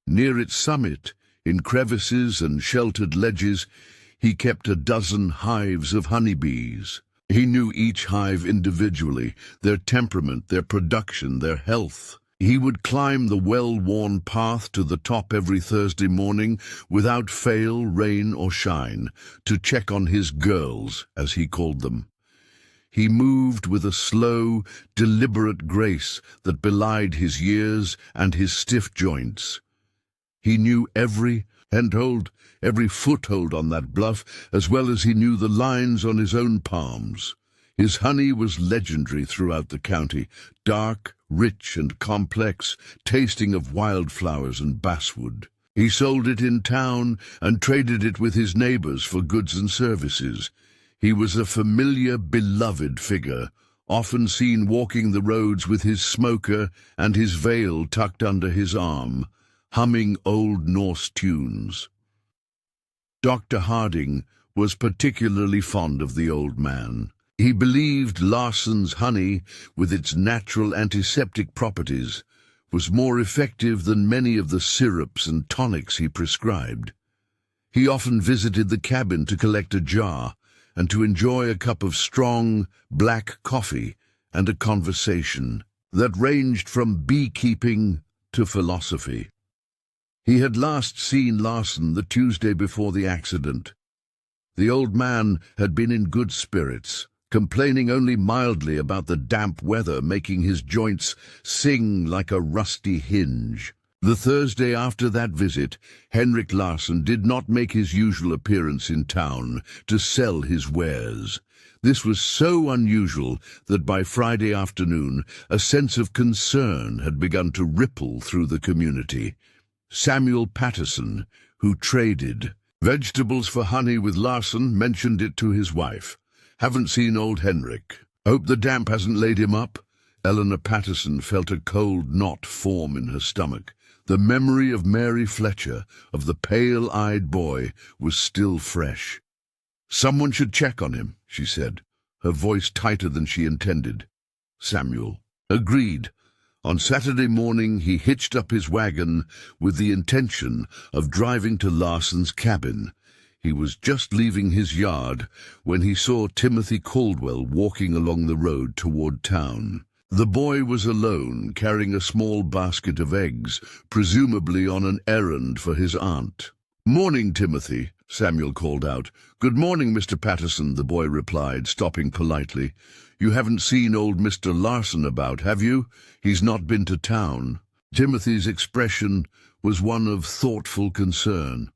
Near its summit, in crevices and sheltered ledges, he kept a dozen hives of honeybees. He knew each hive individually, their temperament, their production, their health. He would climb the well-worn path to the top every Thursday morning without fail, rain or shine, to check on his girls, as he called them. He moved with a slow, deliberate grace that belied his years and his stiff joints. He knew every handhold, every foothold on that bluff, as well as he knew the lines on his own palms. His honey was legendary throughout the county, dark, rich, and complex, tasting of wildflowers and basswood. He sold it in town and traded it with his neighbors for goods and services. He was a familiar, beloved figure, often seen walking the roads with his smoker and his veil tucked under his arm, humming old Norse tunes. Dr. Harding was particularly fond of the old man. He believed Larsen's honey, with its natural antiseptic properties, was more effective than many of the syrups and tonics he prescribed. He often visited the cabin to collect a jar and to enjoy a cup of strong, black coffee and a conversation that ranged from beekeeping to philosophy. He had last seen Larsen the Tuesday before the accident. The old man had been in good spirits, complaining only mildly about the damp weather making his joints sing like a rusty hinge. The Thursday after that visit, Henrik Larsen did not make his usual appearance in town to sell his wares. This was so unusual that by Friday afternoon a sense of concern had begun to ripple through the community. Samuel Patterson, who traded vegetables for honey with Larsen, mentioned it to his wife. "Haven't seen old Henrik. Hope the damp hasn't laid him up." Eleanor Patterson felt a cold knot form in her stomach. The memory of Mary Fletcher, of the pale-eyed boy, was still fresh. "Someone should check on him," she said, her voice tighter than she intended. Samuel agreed. On Saturday morning he hitched up his wagon with the intention of driving to Larsen's cabin. He was just leaving his yard when he saw Timothy Caldwell walking along the road toward town. The boy was alone, carrying a small basket of eggs, presumably on an errand for his aunt. "Morning, Timothy," Samuel called out. "Good morning, Mr. Patterson," the boy replied, stopping politely. "You haven't seen old Mr. Larsen about, have you? He's not been to town." Timothy's expression was one of thoughtful concern.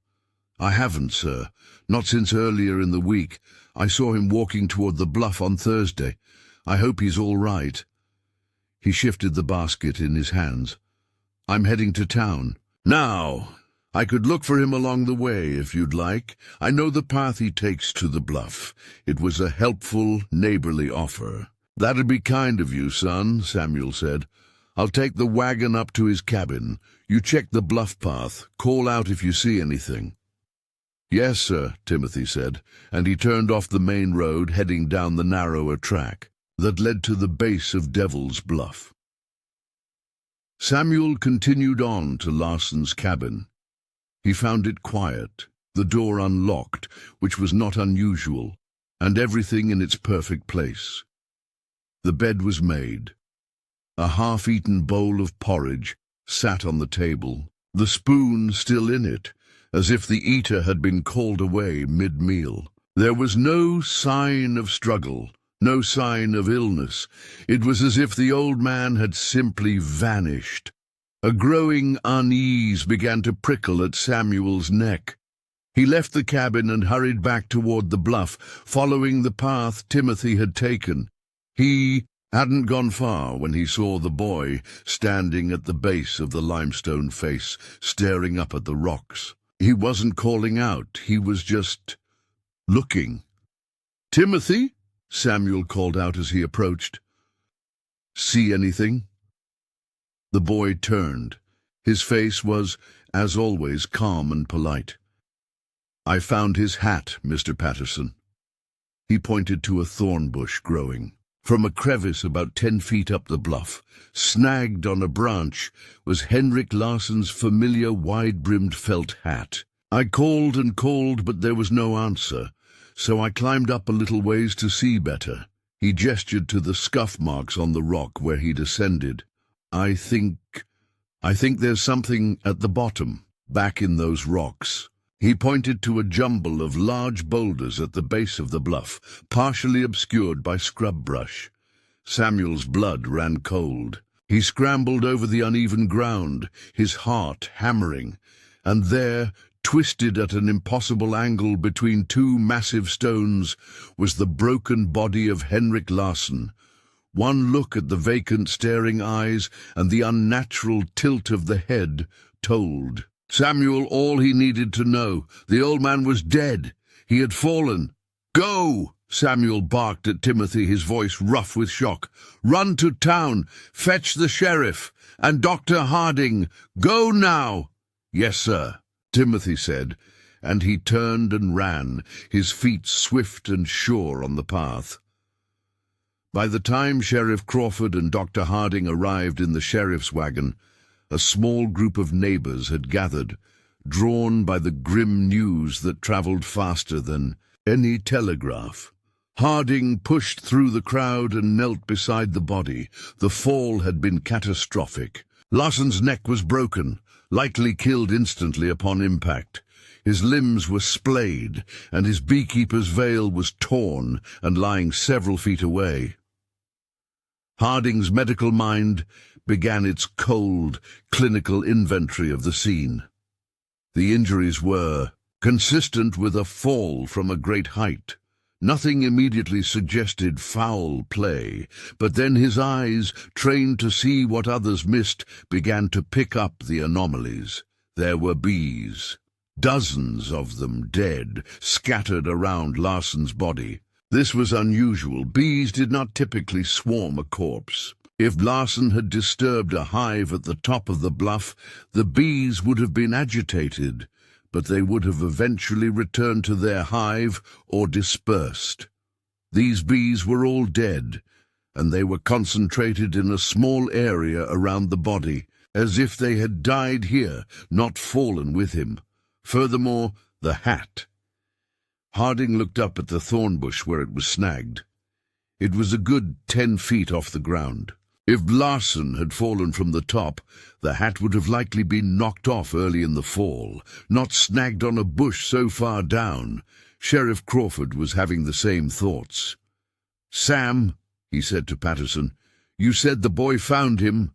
"I haven't, sir. Not since earlier in the week. I saw him walking toward the bluff on Thursday. I hope he's all right." He shifted the basket in his hands. "I'm heading to town. Now, I could look for him along the way if you'd like. I know the path he takes to the bluff." It was a helpful, neighborly offer. "That'd be kind of you, son," Samuel said. "I'll take the wagon up to his cabin. You check the bluff path. Call out if you see anything." "Yes, sir," Timothy said, and he turned off the main road, heading down the narrower track that led to the base of Devil's Bluff. Samuel continued on to Larsen's cabin. He found it quiet, the door unlocked, which was not unusual, and everything in its perfect place. The bed was made. A half-eaten bowl of porridge sat on the table, the spoon still in it, as if the eater had been called away mid-meal. There was no sign of struggle, no sign of illness. It was as if the old man had simply vanished. A growing unease began to prickle at Samuel's neck. He left the cabin and hurried back toward the bluff, following the path Timothy had taken. He hadn't gone far when he saw the boy standing at the base of the limestone face, staring up at the rocks. He wasn't calling out, he was just looking. "Timothy?" Samuel called out as he approached. "See anything?" The boy turned. His face was, as always, calm and polite. "I found his hat, Mr. Patterson." He pointed to a thorn bush growing. From a crevice about 10 feet up the bluff, snagged on a branch, was Henrik Larsen's familiar wide-brimmed felt hat. I called and called, but there was no answer, so I climbed up a little ways to see better. He gestured to the scuff marks on the rock where he'd ascended. I think there's something at the bottom, back in those rocks." He pointed to a jumble of large boulders at the base of the bluff, partially obscured by scrub brush. Samuel's blood ran cold. He scrambled over the uneven ground, his heart hammering, and there, twisted at an impossible angle between two massive stones, was the broken body of Henrik Larsson. One look at the vacant staring eyes and the unnatural tilt of the head told Samuel all he needed to know. The old man was dead. He had fallen. "Go!" Samuel barked at Timothy, his voice rough with shock. "Run to town. Fetch the sheriff. And Dr. Harding. Go now." "Yes, sir," Timothy said, and he turned and ran, his feet swift and sure on the path. By the time Sheriff Crawford and Dr. Harding arrived in the sheriff's wagon, a small group of neighbors had gathered, drawn by the grim news that traveled faster than any telegraph. Harding pushed through the crowd and knelt beside the body. The fall had been catastrophic. Larsson's neck was broken, likely killed instantly upon impact. His limbs were splayed, and his beekeeper's veil was torn and lying several feet away. Harding's medical mind began its cold, clinical inventory of the scene. The injuries were consistent with a fall from a great height. Nothing immediately suggested foul play, but then his eyes, trained to see what others missed, began to pick up the anomalies. There were bees, dozens of them dead, scattered around Larsson's body. This was unusual. Bees did not typically swarm a corpse. If Larsson had disturbed a hive at the top of the bluff, the bees would have been agitated, but they would have eventually returned to their hive or dispersed. These bees were all dead, and they were concentrated in a small area around the body, as if they had died here, not fallen with him. Furthermore, the hat. Harding looked up at the thorn bush where it was snagged. It was a good 10 feet off the ground. If Larsson had fallen from the top, the hat would have likely been knocked off early in the fall, not snagged on a bush so far down. Sheriff Crawford was having the same thoughts. "Sam," he said to Patterson, "you said the boy found him?"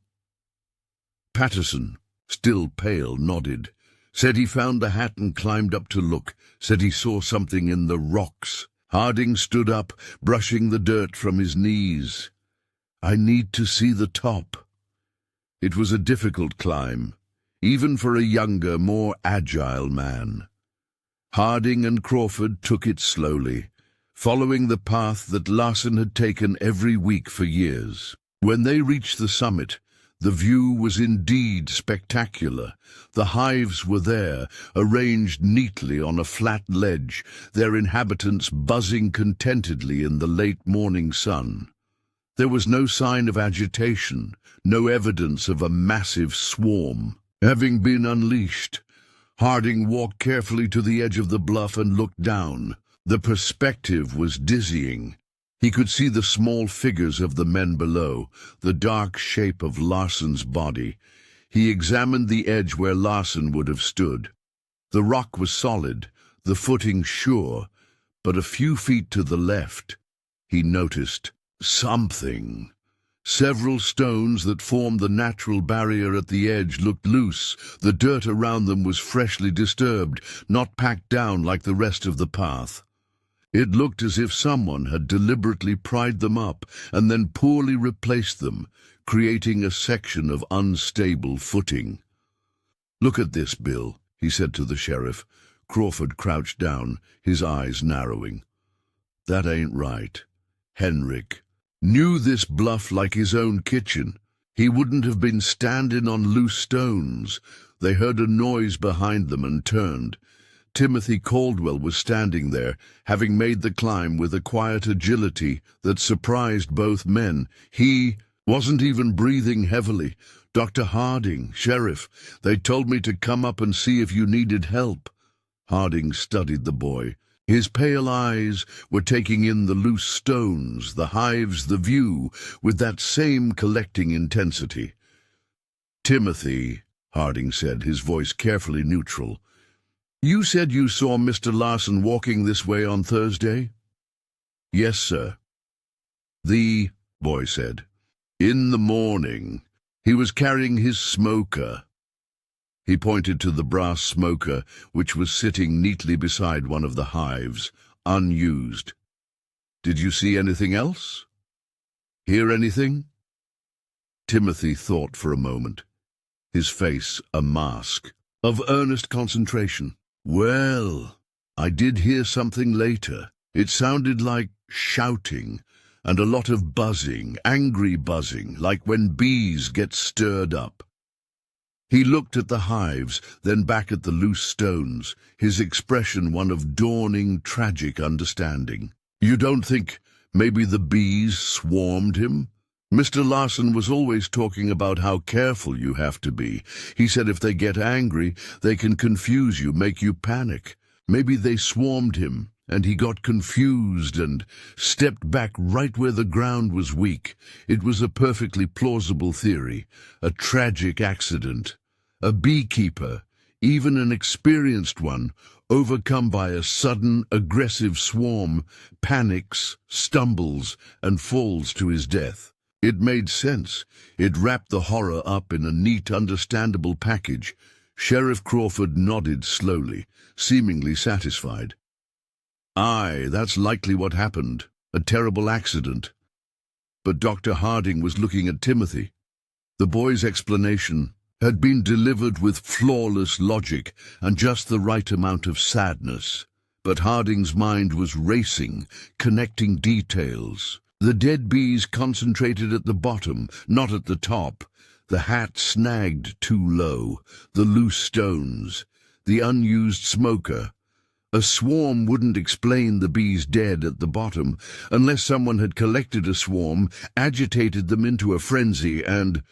Patterson, still pale, nodded. Said he found the hat and climbed up to look. Said he saw something in the rocks. Harding stood up, brushing the dirt from his knees. "I need to see the top." It was a difficult climb, even for a younger, more agile man. Harding and Crawford took it slowly, following the path that Larsson had taken every week for years. When they reached the summit, the view was indeed spectacular. The hives were there, arranged neatly on a flat ledge, their inhabitants buzzing contentedly in the late morning sun. There was no sign of agitation, no evidence of a massive swarm having been unleashed. Harding walked carefully to the edge of the bluff and looked down. The perspective was dizzying. He could see the small figures of the men below, the dark shape of Larsson's body. He examined the edge where Larsson would have stood. The rock was solid, the footing sure, but a few feet to the left, he noticed something. Several stones that formed the natural barrier at the edge looked loose. The dirt around them was freshly disturbed, not packed down like the rest of the path. It looked as if someone had deliberately pried them up and then poorly replaced them, creating a section of unstable footing. "Look at this, Bill," he said to the sheriff. Crawford crouched down, his eyes narrowing. "That ain't right. Henrik knew this bluff like his own kitchen. He wouldn't have been standing on loose stones." They heard a noise behind them and turned. Timothy Caldwell was standing there, having made the climb with a quiet agility that surprised both men. He wasn't even breathing heavily. "Dr. Harding, Sheriff, they told me to come up and see if you needed help." Harding studied the boy. His pale eyes were taking in the loose stones, the hives, the view, with that same collecting intensity. "Timothy," Harding said, his voice carefully neutral, You said you saw Mr. Larson walking this way on Thursday? Yes, sir. The boy said. In the morning. He was carrying his smoker. He pointed to the brass smoker, which was sitting neatly beside one of the hives, unused. Did you see anything else? Hear anything? Timothy thought for a moment, his face a mask of earnest concentration. Well, I did hear something later. It sounded like shouting and a lot of buzzing, angry buzzing, like when bees get stirred up. He looked at the hives, then back at the loose stones, his expression one of dawning, tragic understanding. You don't think maybe the bees swarmed him? Mr. Larson was always talking about how careful you have to be. He said if they get angry, they can confuse you, make you panic. Maybe they swarmed him, and he got confused and stepped back right where the ground was weak. It was a perfectly plausible theory, a tragic accident. A beekeeper, even an experienced one, overcome by a sudden, aggressive swarm, panics, stumbles, and falls to his death. It made sense. It wrapped the horror up in a neat, understandable package. Sheriff Crawford nodded slowly, seemingly satisfied. Aye, that's likely what happened. A terrible accident. But Dr. Harding was looking at Timothy. The boy's explanation had been delivered with flawless logic and just the right amount of sadness. But Harding's mind was racing, connecting details. The dead bees concentrated at the bottom, not at the top. The hat snagged too low, the loose stones, the unused smoker. A swarm wouldn't explain the bees dead at the bottom, unless someone had collected a swarm, agitated them into a frenzy, and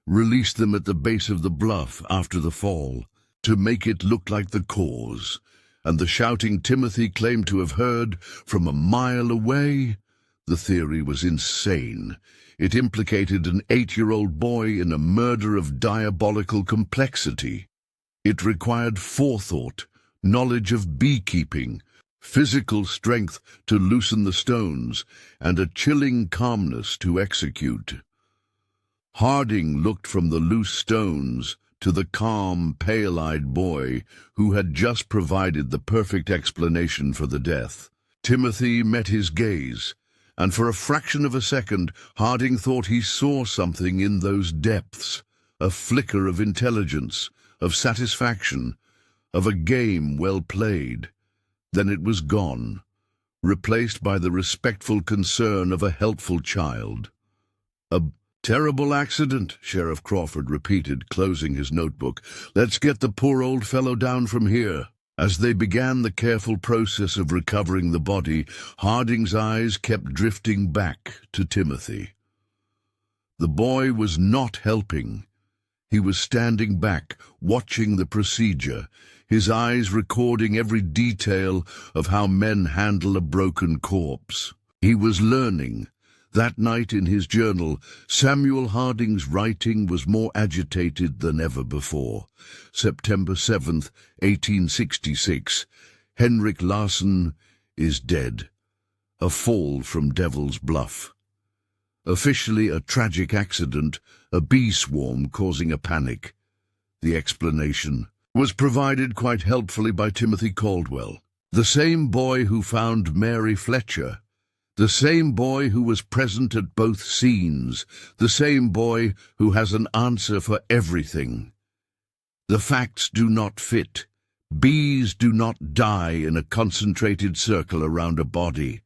released them at the base of the bluff after the fall, to make it look like the cause. And the shouting Timothy claimed to have heard from a mile away? The theory was insane. It implicated an 8-year-old boy in a murder of diabolical complexity. It required forethought, knowledge of beekeeping, physical strength to loosen the stones, and a chilling calmness to execute. Harding looked from the loose stones to the calm, pale-eyed boy who had just provided the perfect explanation for the death. Timothy met his gaze, and for a fraction of a second Harding thought he saw something in those depths, a flicker of intelligence, of satisfaction, of a game well played. Then it was gone, replaced by the respectful concern of a helpful child. A terrible accident, Sheriff Crawford repeated, closing his notebook. Let's get the poor old fellow down from here. As they began the careful process of recovering the body, Harding's eyes kept drifting back to Timothy. The boy was not helping. He was standing back, watching the procedure, his eyes recording every detail of how men handle a broken corpse. He was learning. That night in his journal, Samuel Harding's writing was more agitated than ever before. September 7th, 1866. Henrik Larson is dead. A fall from Devil's Bluff. Officially a tragic accident, a bee swarm causing a panic. The explanation was provided quite helpfully by Timothy Caldwell, the same boy who found Mary Fletcher, the same boy who was present at both scenes, the same boy who has an answer for everything. The facts do not fit. Bees do not die in a concentrated circle around a body.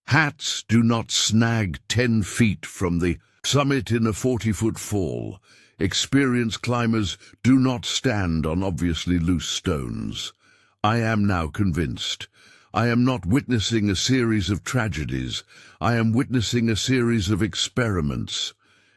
Hats do not snag 10 feet from the summit in a 40-foot fall. Experienced climbers do not stand on obviously loose stones. I am now convinced. I am not witnessing a series of tragedies. I am witnessing a series of experiments.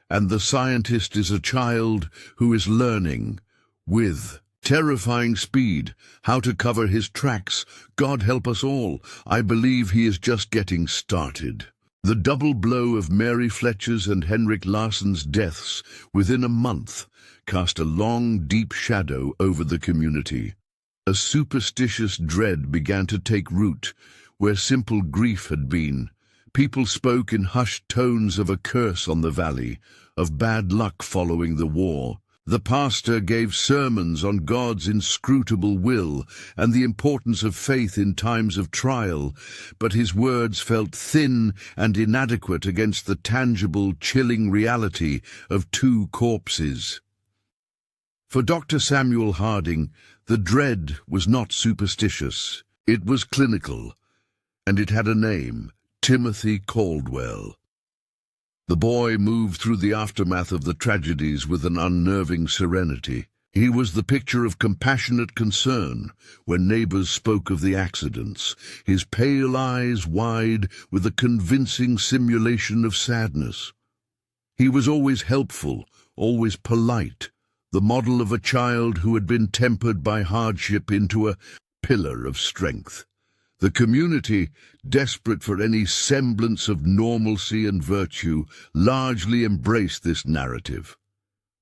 And the scientist is a child who is learning, with terrifying speed, how to cover his tracks. God help us all. I believe he is just getting started. The double blow of Mary Fletcher's and Henrik Larson's deaths within a month cast a long, deep shadow over the community. A superstitious dread began to take root where simple grief had been. People spoke in hushed tones of a curse on the valley, of bad luck following the war. The pastor gave sermons on God's inscrutable will and the importance of faith in times of trial, but his words felt thin and inadequate against the tangible, chilling reality of two corpses. For Dr. Samuel Harding, the dread was not superstitious. It was clinical, and it had a name: Timothy Caldwell. The boy moved through the aftermath of the tragedies with an unnerving serenity. He was the picture of compassionate concern when neighbors spoke of the accidents, his pale eyes wide with a convincing simulation of sadness. He was always helpful, always polite, the model of a child who had been tempered by hardship into a pillar of strength. The community, desperate for any semblance of normalcy and virtue, largely embraced this narrative.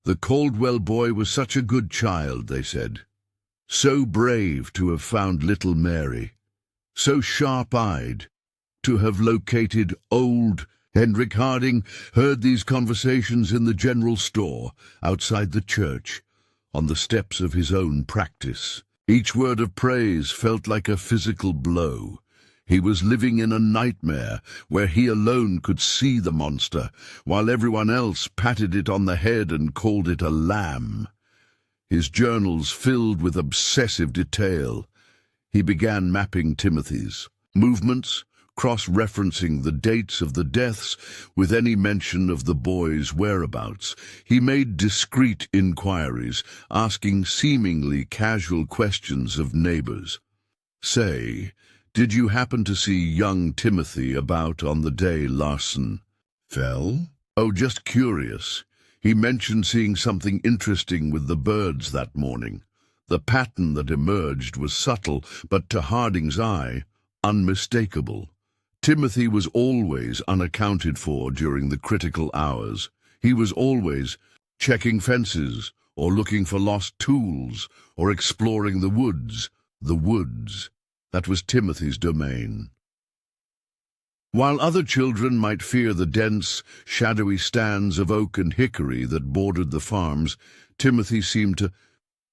The Caldwell boy was such a good child, they said. So brave to have found little Mary. So sharp-eyed to have located old Hendrik Harding heard these conversations in the general store, outside the church, on the steps of his own practice. Each word of praise felt like a physical blow. He was living in a nightmare where he alone could see the monster, while everyone else patted it on the head and called it a lamb. His journals filled with obsessive detail. He began mapping Timothy's movements, cross-referencing the dates of the deaths with any mention of the boy's whereabouts. He made discreet inquiries, asking seemingly casual questions of neighbors. Say, did you happen to see young Timothy about on the day Larson fell? Oh, just curious. He mentioned seeing something interesting with the birds that morning. The pattern that emerged was subtle, but to Harding's eye, unmistakable. Timothy was always unaccounted for during the critical hours. He was always checking fences, or looking for lost tools, or exploring the woods. The woods. That was Timothy's domain. While other children might fear the dense, shadowy stands of oak and hickory that bordered the farms, Timothy seemed to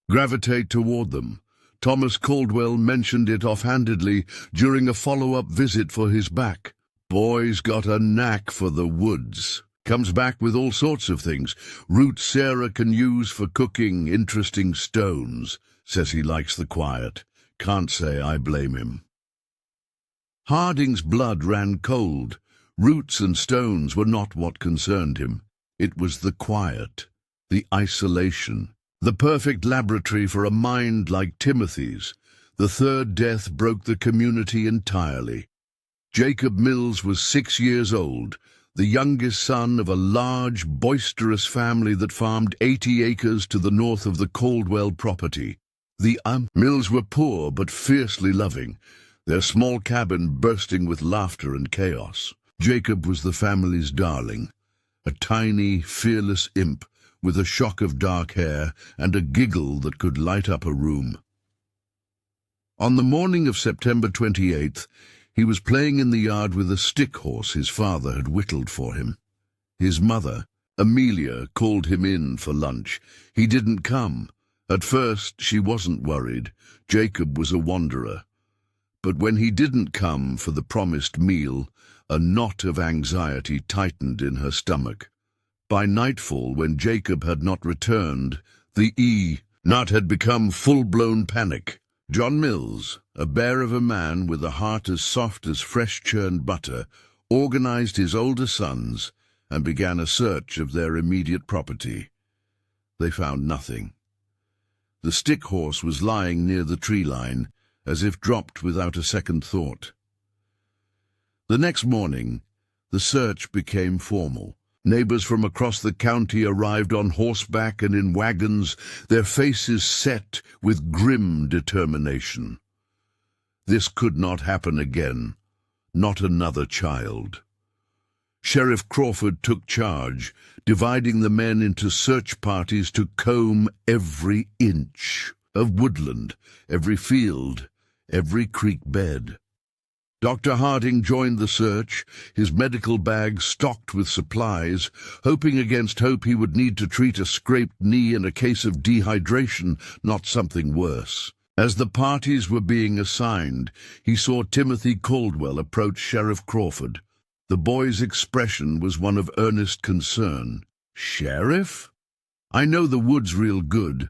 gravitate toward them. Thomas Caldwell mentioned it offhandedly during a follow-up visit for his back. Boy's got a knack for the woods. Comes back with all sorts of things. Roots Sarah can use for cooking, interesting stones. Says he likes the quiet. Can't say I blame him. Harding's blood ran cold. Roots and stones were not what concerned him. It was the quiet, the isolation. The perfect laboratory for a mind like Timothy's. The third death broke the community entirely. Jacob Mills was 6 years old, the youngest son of a large, boisterous family that farmed 80 acres to the north of the Caldwell property. The Mills were poor but fiercely loving, their small cabin bursting with laughter and chaos. Jacob was the family's darling, a tiny, fearless imp with a shock of dark hair and a giggle that could light up a room. On the morning of September 28th, he was playing in the yard with a stick horse his father had whittled for him. His mother, Amelia, called him in for lunch. He didn't come. At first, she wasn't worried. Jacob was a wanderer. But when he didn't come for the promised meal, a knot of anxiety tightened in her stomach. By nightfall, when Jacob had not returned, the knot had become full-blown panic. John Mills, a bear of a man with a heart as soft as fresh-churned butter, organized his older sons and began a search of their immediate property. They found nothing. The stick horse was lying near the tree line, as if dropped without a second thought. The next morning, the search became formal. Neighbors from across the county arrived on horseback and in wagons, their faces set with grim determination. This could not happen again, not another child. Sheriff Crawford took charge, dividing the men into search parties to comb every inch. of woodland, every field, every creek bed. Dr. Harding joined the search, his medical bag stocked with supplies, hoping against hope he would need to treat a scraped knee and a case of dehydration, not something worse. As the parties were being assigned, he saw Timothy Caldwell approach Sheriff Crawford. The boy's expression was one of earnest concern. "Sheriff? I know the woods real good.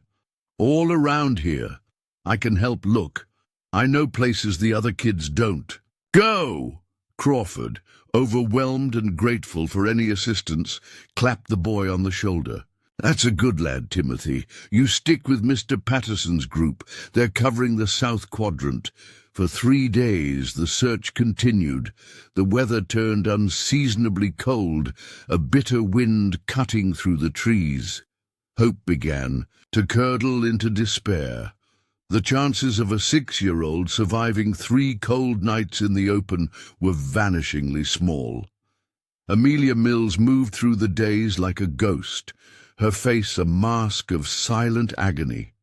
All around here. I can help look. I know places the other kids don't." "Go!" Crawford, overwhelmed and grateful for any assistance, clapped the boy on the shoulder. "That's a good lad, Timothy. You stick with Mr. Patterson's group. They're covering the South Quadrant. For 3 days the search continued. The weather turned unseasonably cold, a bitter wind cutting through the trees. Hope began to curdle into despair. The chances of a 6-year-old surviving 3 cold nights in the open were vanishingly small. Amelia Mills moved through the days like a ghost, her face a mask of silent agony.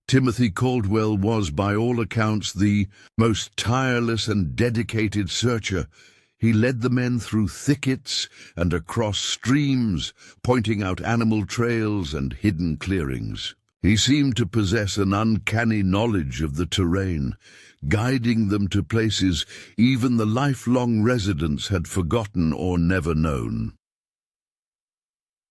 Timothy Caldwell was, by all accounts, the most tireless and dedicated searcher. He led the men through thickets and across streams, pointing out animal trails and hidden clearings. He seemed to possess an uncanny knowledge of the terrain, guiding them to places even the lifelong residents had forgotten or never known.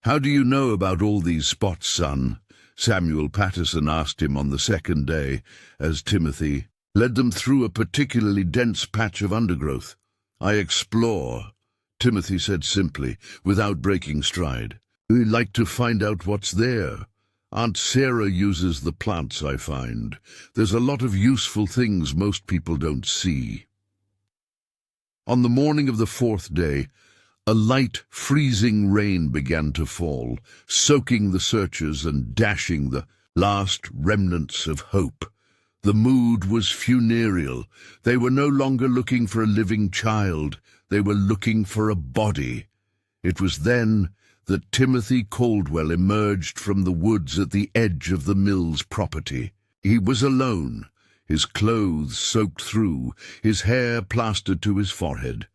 "How do you know about all these spots, son?" Samuel Patterson asked him on the second day, as Timothy led them through a particularly dense patch of undergrowth. "I explore," Timothy said simply, without breaking stride. "We like to find out what's there. Aunt Sarah uses the plants, I find. There's a lot of useful things most people don't see." On the morning of the 4th day, a light, freezing rain began to fall, soaking the searchers and dashing the last remnants of hope. The mood was funereal. They were no longer looking for a living child. They were looking for a body. It was then that Timothy Caldwell emerged from the woods at the edge of the Mills property. He was alone, his clothes soaked through, his hair plastered to his forehead.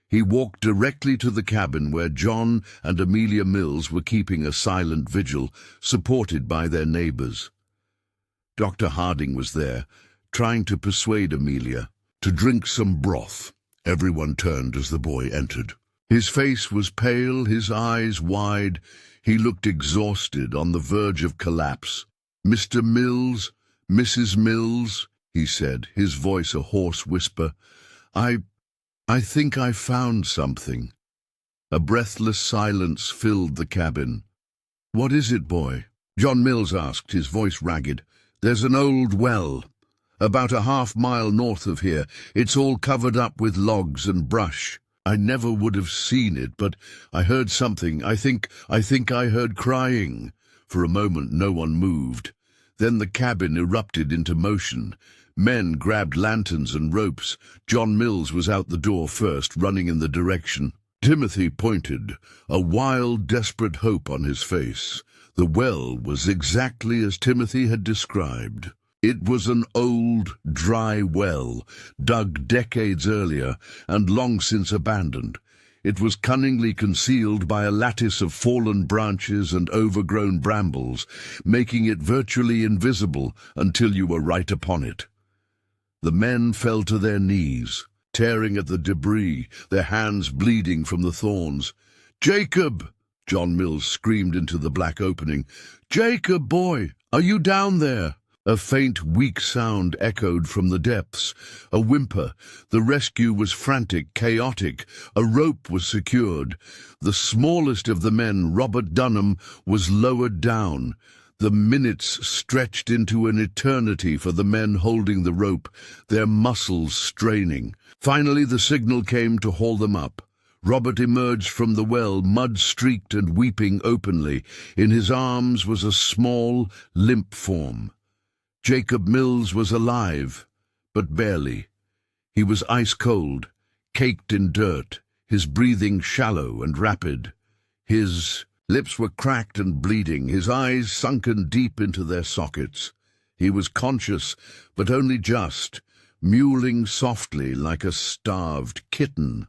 He walked directly to the cabin where John and Amelia Mills were keeping a silent vigil, supported by their neighbors. Dr. Harding was there, trying to persuade Amelia to drink some broth. Everyone turned as the boy entered. His face was pale, his eyes wide. He looked exhausted, on the verge of collapse. "Mr. Mills, Mrs. Mills," he said, his voice a hoarse whisper, I think I found something." A breathless silence filled the cabin. "What is it, boy?" John Mills asked, his voice ragged. "There's an old well, about a half-mile north of here. It's all covered up with logs and brush. I never would have seen it, but I heard something. I think I heard crying." For a moment no one moved. Then the cabin erupted into motion. Men grabbed lanterns and ropes. John Mills was out the door first, running in the direction. Timothy pointed, a wild, desperate hope on his face. The well was exactly as Timothy had described. It was an old, dry well, dug decades earlier and long since abandoned. It was cunningly concealed by a lattice of fallen branches and overgrown brambles, making it virtually invisible until you were right upon it. The men fell to their knees, tearing at the debris, their hands bleeding from the thorns. "Jacob!" John Mills screamed into the black opening. "Jacob, boy, are you down there?" A faint, weak sound echoed from the depths. A whimper. The rescue was frantic, chaotic. A rope was secured. The smallest of the men, Robert Dunham, was lowered down. The minutes stretched into an eternity for the men holding the rope, their muscles straining. Finally the signal came to haul them up. Robert emerged from the well, mud-streaked and weeping openly. In his arms was a small, limp form. Jacob Mills was alive, but barely. He was ice-cold, caked in dirt, his breathing shallow and rapid. His lips were cracked and bleeding, his eyes sunken deep into their sockets. He was conscious, but only just, mewling softly like a starved kitten.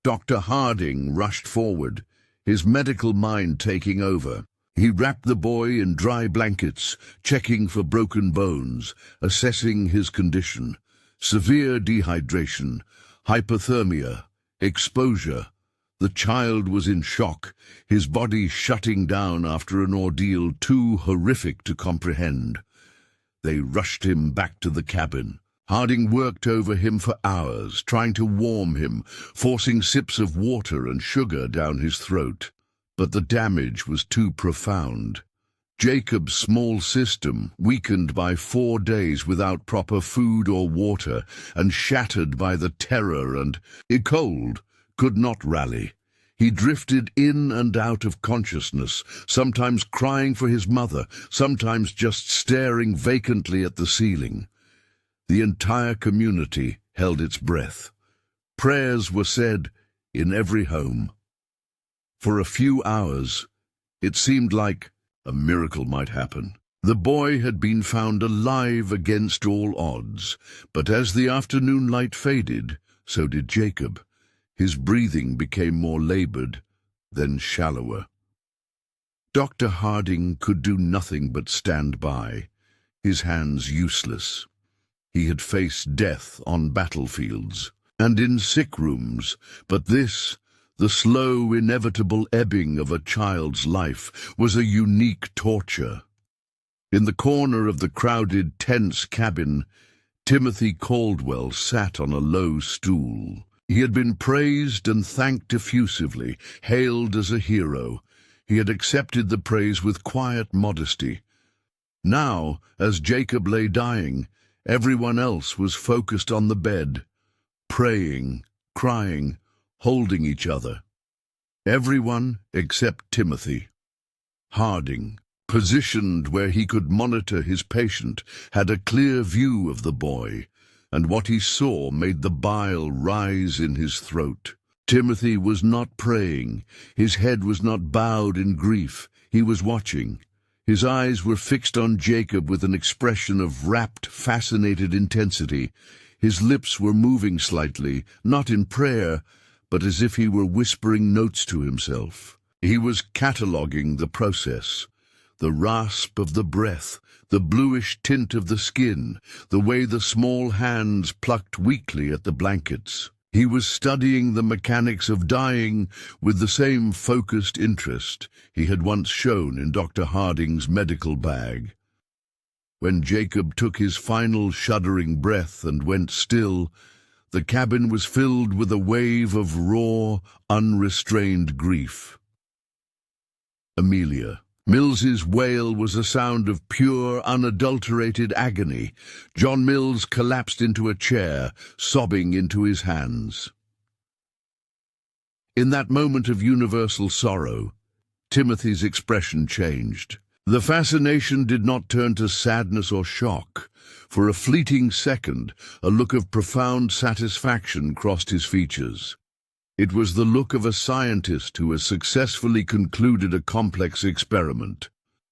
Dr. Harding rushed forward, his medical mind taking over. He wrapped the boy in dry blankets, checking for broken bones, assessing his condition. Severe dehydration, hypothermia, exposure. The child was in shock, his body shutting down after an ordeal too horrific to comprehend. They rushed him back to the cabin. Harding worked over him for hours, trying to warm him, forcing sips of water and sugar down his throat. But the damage was too profound. Jacob's small system, weakened by 4 days without proper food or water, and shattered by the terror and cold, could not rally. He drifted in and out of consciousness, sometimes crying for his mother, sometimes just staring vacantly at the ceiling. The entire community held its breath. Prayers were said in every home. For a few hours, it seemed like a miracle might happen. The boy had been found alive against all odds, but as the afternoon light faded, so did Jacob. His breathing became more labored, then shallower. Dr. Harding could do nothing but stand by, his hands useless. He had faced death on battlefields and in sick rooms, but this, the slow, inevitable ebbing of a child's life, was a unique torture. In the corner of the crowded, tense cabin, Timothy Caldwell sat on a low stool. He had been praised and thanked effusively, hailed as a hero. He had accepted the praise with quiet modesty. Now, as Jacob lay dying, everyone else was focused on the bed, praying, crying, holding each other. Everyone except Timothy. Harding, positioned where he could monitor his patient, had a clear view of the boy, and what he saw made the bile rise in his throat. Timothy was not praying. His head was not bowed in grief. He was watching. His eyes were fixed on Jacob with an expression of rapt, fascinated intensity. His lips were moving slightly, not in prayer, but as if he were whispering notes to himself. He was cataloguing the process. The rasp of the breath, the bluish tint of the skin, the way the small hands plucked weakly at the blankets. He was studying the mechanics of dying with the same focused interest he had once shown in Dr. Harding's medical bag. When Jacob took his final shuddering breath and went still, the cabin was filled with a wave of raw, unrestrained grief. Amelia. Mills's wail was a sound of pure, unadulterated agony. John Mills collapsed into a chair, sobbing into his hands. In that moment of universal sorrow, Timothy's expression changed. The fascination did not turn to sadness or shock. For a fleeting second, a look of profound satisfaction crossed his features. It was the look of a scientist who has successfully concluded a complex experiment.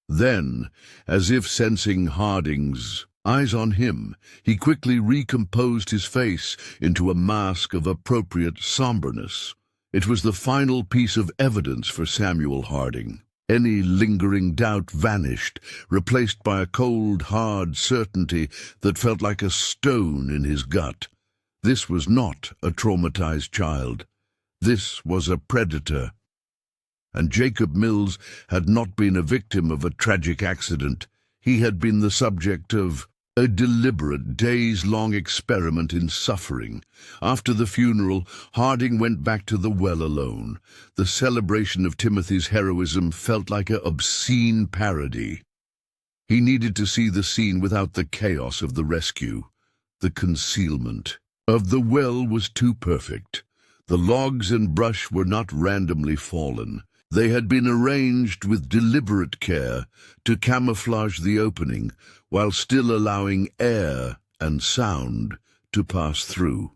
Then, as if sensing Harding's eyes on him, he quickly recomposed his face into a mask of appropriate somberness. It was the final piece of evidence for Samuel Harding. Any lingering doubt vanished, replaced by a cold, hard certainty that felt like a stone in his gut. This was not a traumatized child. This was a predator. And Jacob Mills had not been a victim of a tragic accident. He had been the subject of a deliberate, days-long experiment in suffering. After the funeral, Harding went back to the well alone. The celebration of Timothy's heroism felt like an obscene parody. He needed to see the scene without the chaos of the rescue. The concealment of the well was too perfect. The logs and brush were not randomly fallen. They had been arranged with deliberate care to camouflage the opening while still allowing air and sound to pass through.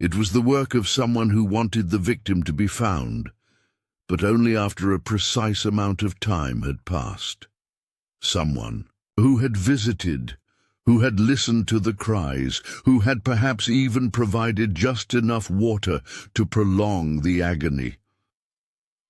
It was the work of someone who wanted the victim to be found, but only after a precise amount of time had passed. Someone who had visited, who had listened to the cries, who had perhaps even provided just enough water to prolong the agony.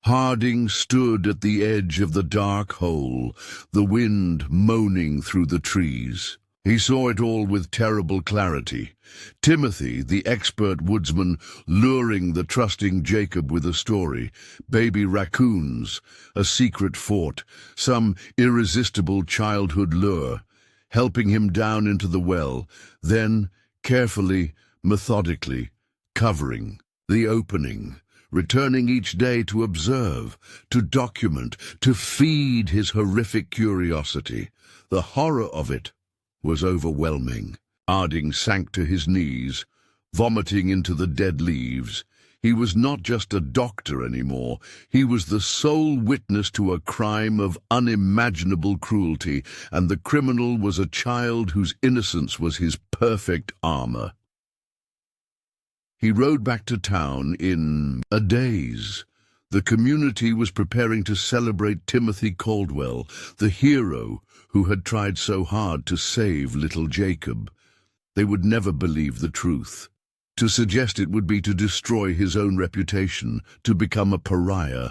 Harding stood at the edge of the dark hole, the wind moaning through the trees. He saw it all with terrible clarity. Timothy, the expert woodsman, luring the trusting Jacob with a story, baby raccoons, a secret fort, some irresistible childhood lure, helping him down into the well, then, carefully, methodically, covering the opening, returning each day to observe, to document, to feed his horrific curiosity. The horror of it was overwhelming. Harding sank to his knees, vomiting into the dead leaves. He was not just a doctor anymore. He was the sole witness to a crime of unimaginable cruelty, and the criminal was a child whose innocence was his perfect armor. He rode back to town in a daze. The community was preparing to celebrate Timothy Caldwell, the hero who had tried so hard to save little Jacob. They would never believe the truth. To suggest it would be to destroy his own reputation, to become a pariah,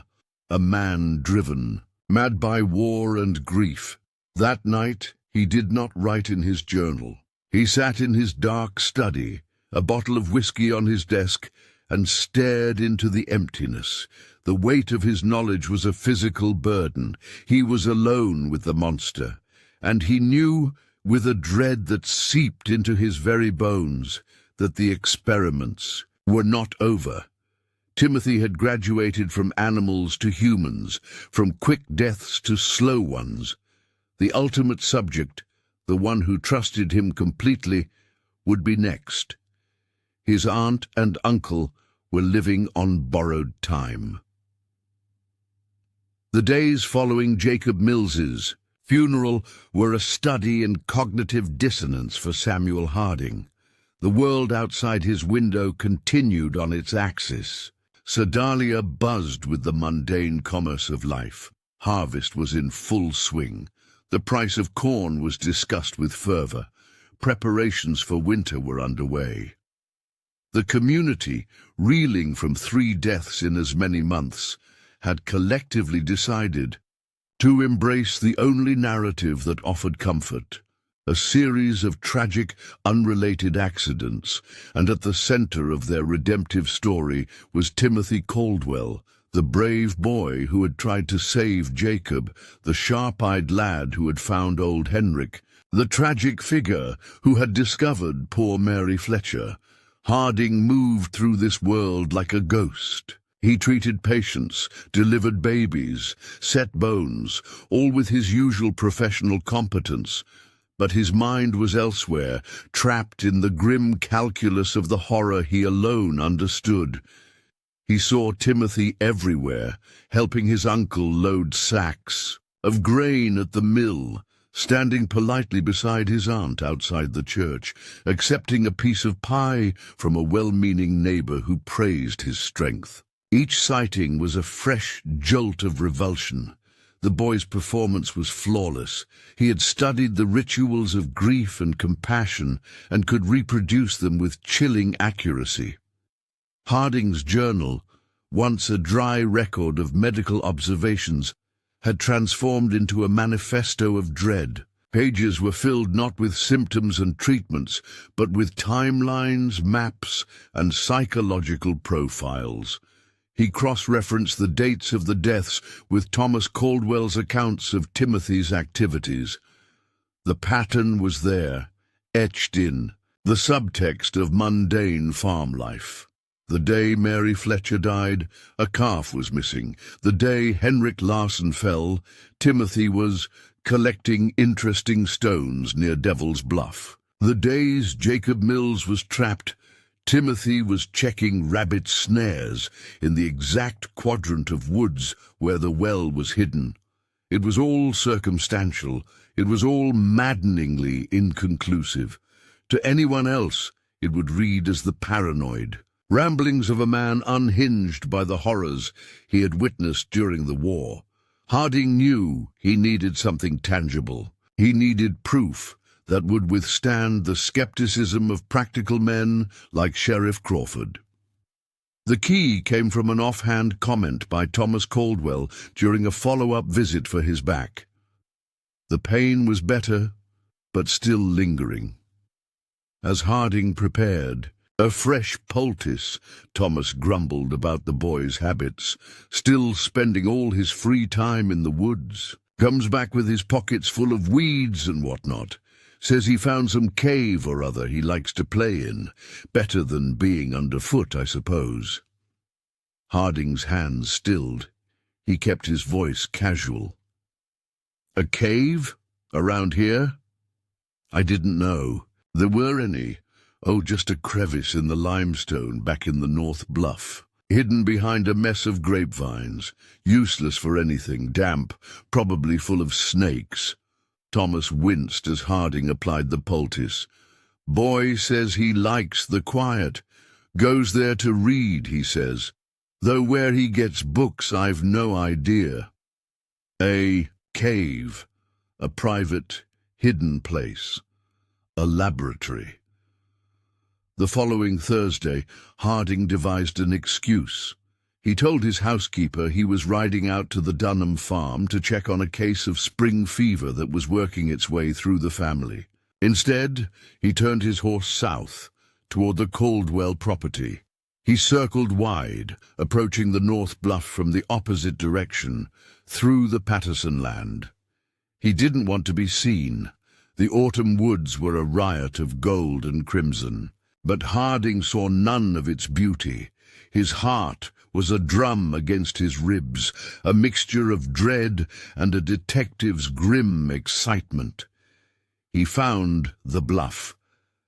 a man driven, mad by war and grief. That night he did not write in his journal. He sat in his dark study, a bottle of whiskey on his desk, and stared into the emptiness. The weight of his knowledge was a physical burden. He was alone with the monster, and he knew, with a dread that seeped into his very bones, that the experiments were not over. Timothy had graduated from animals to humans, from quick deaths to slow ones. The ultimate subject, the one who trusted him completely, would be next. His aunt and uncle were living on borrowed time. The days following Jacob Mills's funeral were a study in cognitive dissonance for Samuel Harding. The world outside his window continued on its axis. Sedalia buzzed with the mundane commerce of life. Harvest was in full swing. The price of corn was discussed with fervor. Preparations for winter were underway. The community, reeling from 3 deaths in as many months, had collectively decided to embrace the only narrative that offered comfort, a series of tragic, unrelated accidents, and at the center of their redemptive story was Timothy Caldwell, the brave boy who had tried to save Jacob, the sharp-eyed lad who had found old Henrik, the tragic figure who had discovered poor Mary Fletcher. Harding moved through this world like a ghost. He treated patients, delivered babies, set bones, all with his usual professional competence. But his mind was elsewhere, trapped in the grim calculus of the horror he alone understood. He saw Timothy everywhere, helping his uncle load sacks of grain at the mill, standing politely beside his aunt outside the church, accepting a piece of pie from a well-meaning neighbor who praised his strength. Each sighting was a fresh jolt of revulsion. The boy's performance was flawless. He had studied the rituals of grief and compassion and could reproduce them with chilling accuracy. Harding's journal, once a dry record of medical observations, had transformed into a manifesto of dread. Pages were filled not with symptoms and treatments, but with timelines, maps, and psychological profiles. He cross-referenced the dates of the deaths with Thomas Caldwell's accounts of Timothy's activities. The pattern was there, etched in, the subtext of mundane farm life. The day Mary Fletcher died, a calf was missing. The day Henrik Larsen fell, Timothy was collecting interesting stones near Devil's Bluff. The days Jacob Mills was trapped, Timothy was checking rabbit snares in the exact quadrant of woods where the well was hidden. It was all circumstantial. It was all maddeningly inconclusive. To anyone else, it would read as the paranoid ramblings of a man unhinged by the horrors he had witnessed during the war. Harding knew he needed something tangible. He needed proof that would withstand the skepticism of practical men like Sheriff Crawford. The key came from an offhand comment by Thomas Caldwell during a follow-up visit for his back. The pain was better, but still lingering. As Harding prepared a fresh poultice, Thomas grumbled about the boy's habits, still spending all his free time in the woods. Comes back with his pockets full of weeds and whatnot. Says he found some cave or other he likes to play in. Better than being underfoot, I suppose. Harding's hands stilled. He kept his voice casual. A cave? Around here? I didn't know there were any. Oh, just a crevice in the limestone back in the North Bluff, hidden behind a mess of grapevines, useless for anything, damp, probably full of snakes. Thomas winced as Harding applied the poultice. Boy says he likes the quiet. Goes there to read, he says. Though where he gets books, I've no idea. A cave. A private, hidden place. A laboratory. The following Thursday, Harding devised an excuse. He told his housekeeper he was riding out to the Dunham farm to check on a case of spring fever that was working its way through the family. Instead, he turned his horse south, toward the Caldwell property. He circled wide, approaching the North Bluff from the opposite direction, through the Patterson land. He didn't want to be seen. The autumn woods were a riot of gold and crimson. But Harding saw none of its beauty. His heart was a drum against his ribs, a mixture of dread and a detective's grim excitement. He found the bluff,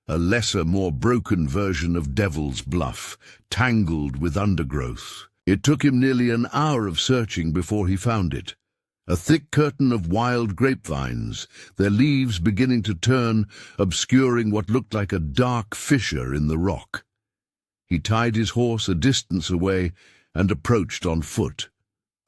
a lesser, more broken version of Devil's Bluff, tangled with undergrowth. It took him nearly an hour of searching before he found it. A thick curtain of wild grapevines, their leaves beginning to turn, obscuring what looked like a dark fissure in the rock. He tied his horse a distance away and approached on foot.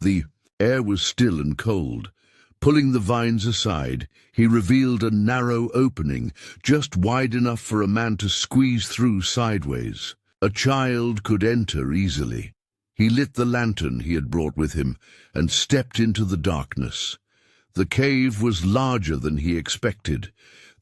The air was still and cold. Pulling the vines aside, he revealed a narrow opening, just wide enough for a man to squeeze through sideways. A child could enter easily. He lit the lantern he had brought with him and stepped into the darkness. The cave was larger than he expected.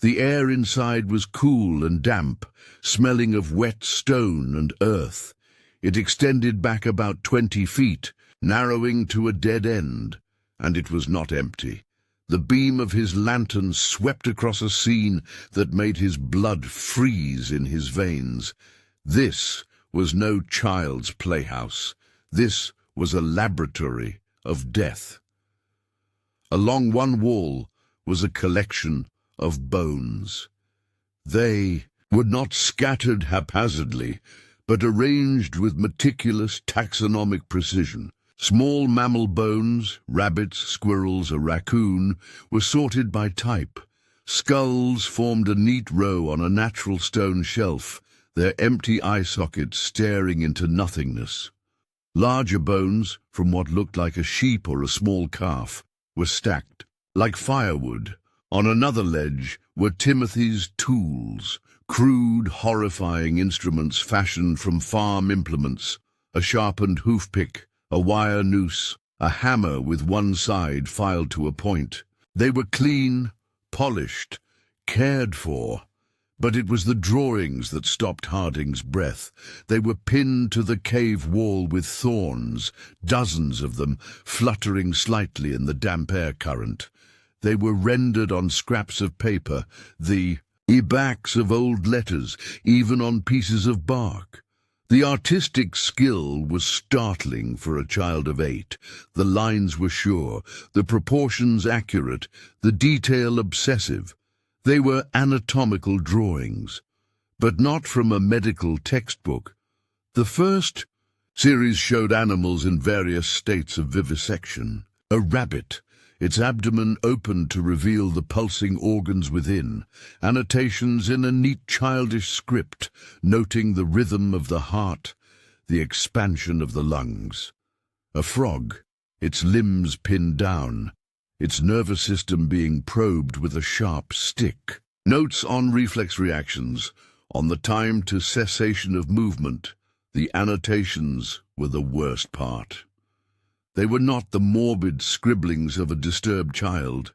The air inside was cool and damp, smelling of wet stone and earth. It extended back about 20 feet, narrowing to a dead end, and it was not empty. The beam of his lantern swept across a scene that made his blood freeze in his veins. This was no child's playhouse. This was a laboratory of death. Along one wall was a collection of bones. They were not scattered haphazardly, but arranged with meticulous taxonomic precision. Small mammal bones, rabbits, squirrels, a raccoon, were sorted by type. Skulls formed a neat row on a natural stone shelf, their empty eye sockets staring into nothingness. Larger bones, from what looked like a sheep or a small calf, were stacked like firewood. On another ledge were Timothy's tools, crude, horrifying instruments fashioned from farm implements, a sharpened hoof-pick, a wire noose, a hammer with one side filed to a point. They were clean, polished, cared for. But it was the drawings that stopped Harding's breath. They were pinned to the cave wall with thorns, dozens of them, fluttering slightly in the damp air current. They were rendered on scraps of paper, the backs of old letters, even on pieces of bark. The artistic skill was startling for a child of 8. The lines were sure, the proportions accurate, the detail obsessive. They were anatomical drawings, but not from a medical textbook. The first series showed animals in various states of vivisection. A rabbit, its abdomen opened to reveal the pulsing organs within, annotations in a neat childish script, noting the rhythm of the heart, the expansion of the lungs. A frog, its limbs pinned down, its nervous system being probed with a sharp stick. Notes on reflex reactions. On the time to cessation of movement, the annotations were the worst part. They were not the morbid scribblings of a disturbed child.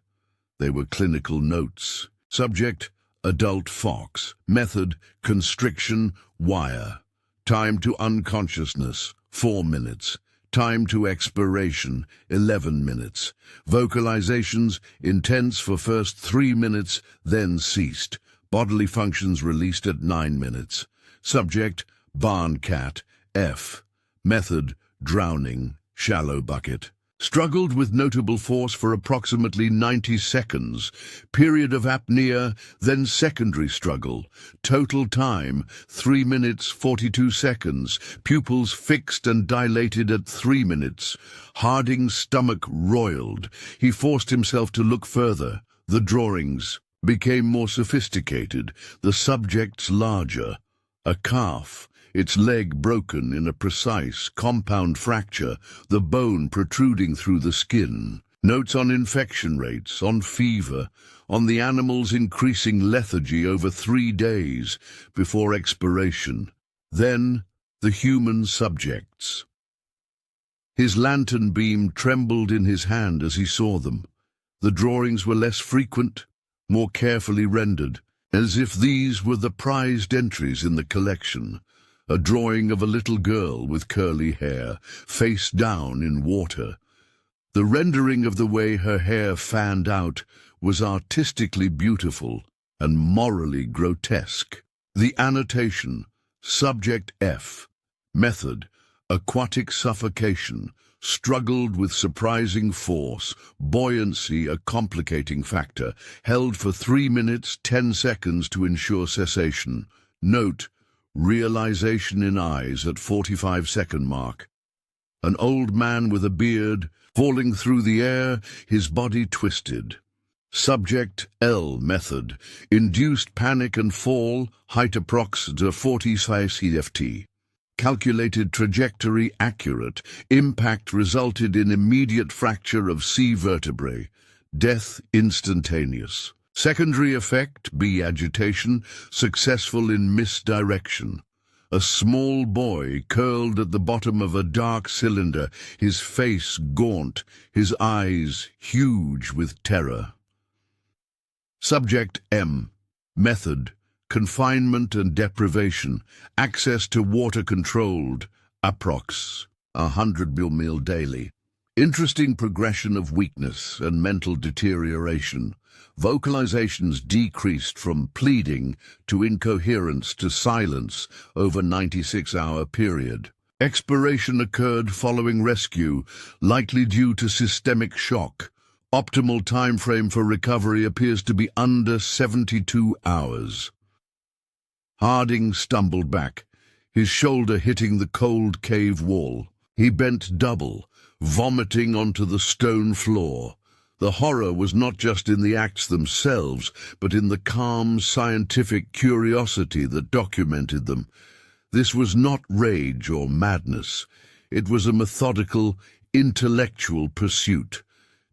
They were clinical notes. Subject, adult fox. Method, constriction, wire. Time to unconsciousness, 4 minutes. Time to expiration, 11 minutes. Vocalizations, intense for first 3 minutes, then ceased. Bodily functions released at 9 minutes. Subject, barn cat, F. Method, drowning, shallow bucket. Struggled with notable force for approximately 90 seconds. Period of apnea, then secondary struggle. Total time, 3 minutes 42 seconds. Pupils fixed and dilated at 3 minutes. Harding's stomach roiled. He forced himself to look further. The drawings became more sophisticated, the subjects larger. A calf, its leg broken in a precise compound fracture, the bone protruding through the skin. Notes on infection rates, on fever, on the animal's increasing lethargy over 3 days before expiration. Then, the human subjects. His lantern beam trembled in his hand as he saw them. The drawings were less frequent, more carefully rendered, as if these were the prized entries in the collection. A drawing of a little girl with curly hair, face down in water. The rendering of the way her hair fanned out was artistically beautiful and morally grotesque. The annotation, subject F. Method, aquatic suffocation, struggled with surprising force, buoyancy a complicating factor, held for 3 minutes 10 seconds to ensure cessation. Note, realization in eyes at 45-second mark. An old man with a beard, falling through the air, his body twisted. Subject L. Method, induced panic and fall, height approx. 45 CFT. Calculated trajectory accurate, impact resulted in immediate fracture of C vertebrae, death instantaneous. Secondary effect, B. Agitation, successful in misdirection. A small boy curled at the bottom of a dark cylinder, his face gaunt, his eyes huge with terror. Subject M. Method, confinement and deprivation, access to water controlled, approx. 100 ml daily. Interesting progression of weakness and mental deterioration. Vocalizations decreased from pleading to incoherence to silence over 96-hour period. Expiration occurred following rescue, likely due to systemic shock. Optimal time frame for recovery appears to be under 72 hours. Harding stumbled back, his shoulder hitting the cold cave wall. He bent double, vomiting onto the stone floor. The horror was not just in the acts themselves, but in the calm, scientific curiosity that documented them. This was not rage or madness. It was a methodical, intellectual pursuit.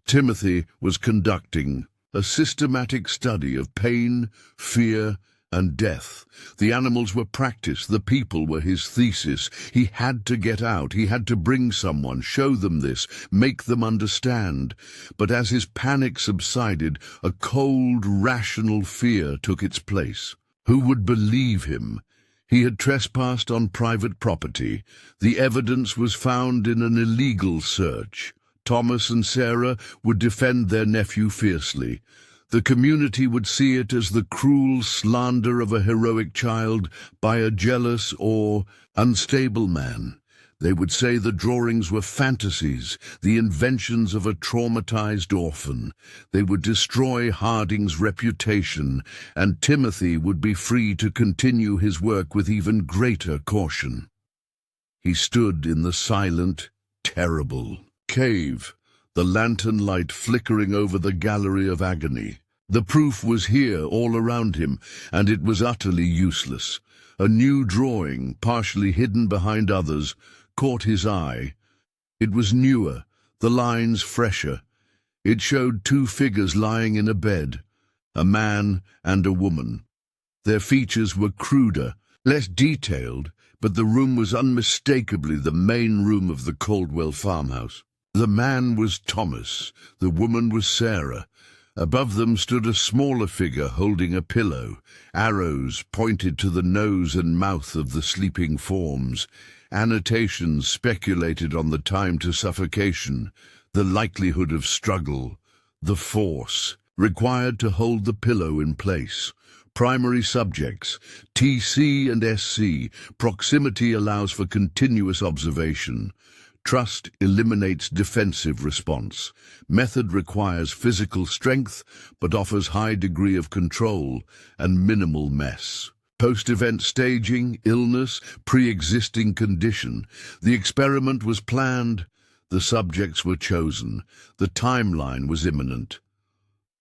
Timothy was conducting a systematic study of pain, fear, and death. The animals were practice, the people were his thesis. He had to get out, he had to bring someone, show them this, make them understand. But as his panic subsided, a cold, rational fear took its place. Who would believe him? He had trespassed on private property. The evidence was found in an illegal search. Thomas and Sarah would defend their nephew fiercely. The community would see it as the cruel slander of a heroic child by a jealous or unstable man. They would say the drawings were fantasies, the inventions of a traumatized orphan. They would destroy Harding's reputation, and Timothy would be free to continue his work with even greater caution. He stood in the silent, terrible cave, the lantern light flickering over the gallery of agony. The proof was here all around him, and it was utterly useless. A new drawing, partially hidden behind others, caught his eye. It was newer, the lines fresher. It showed two figures lying in a bed, a man and a woman. Their features were cruder, less detailed, but the room was unmistakably the main room of the Caldwell farmhouse. The man was Thomas, the woman was Sarah. Above them stood a smaller figure holding a pillow. Arrows pointed to the nose and mouth of the sleeping forms. Annotations speculated on the time to suffocation, the likelihood of struggle, the force required to hold the pillow in place. Primary subjects, TC and SC. Proximity allows for continuous observation. Trust eliminates defensive response. Method requires physical strength, but offers high degree of control and minimal mess. Post-event staging, illness, pre-existing condition. The experiment was planned. The subjects were chosen. The timeline was imminent.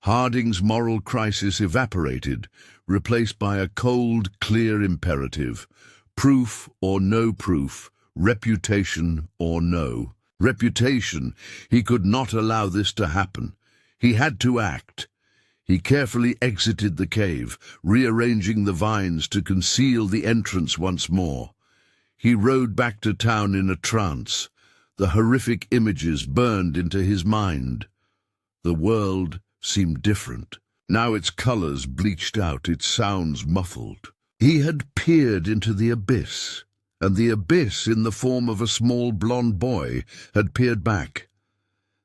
Harding's moral crisis evaporated, replaced by a cold, clear imperative. Proof or no proof, reputation or no. Reputation. He could not allow this to happen. He had to act. He carefully exited the cave, rearranging the vines to conceal the entrance once more. He rode back to town in a trance. The horrific images burned into his mind. The world seemed different. Now its colors bleached out, its sounds muffled. He had peered into the abyss, and the abyss, in the form of a small blond boy, had peered back.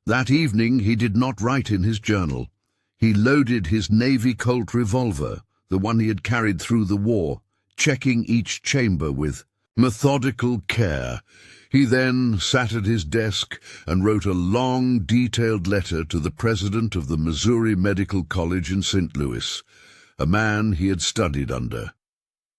That evening he did not write in his journal. He loaded his Navy Colt revolver, the one he had carried through the war, checking each chamber with methodical care. He then sat at his desk and wrote a long, detailed letter to the president of the Missouri Medical College in St. Louis, a man he had studied under.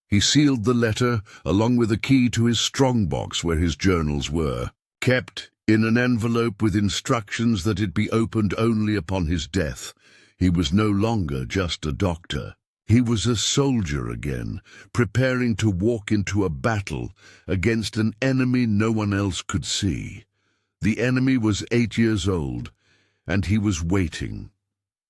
He sealed the letter along with a key to his strongbox where his journals were, kept in an envelope with instructions that it be opened only upon his death. He was no longer just a doctor. He was a soldier again, preparing to walk into a battle against an enemy no one else could see. The enemy was 8 years old, and he was waiting.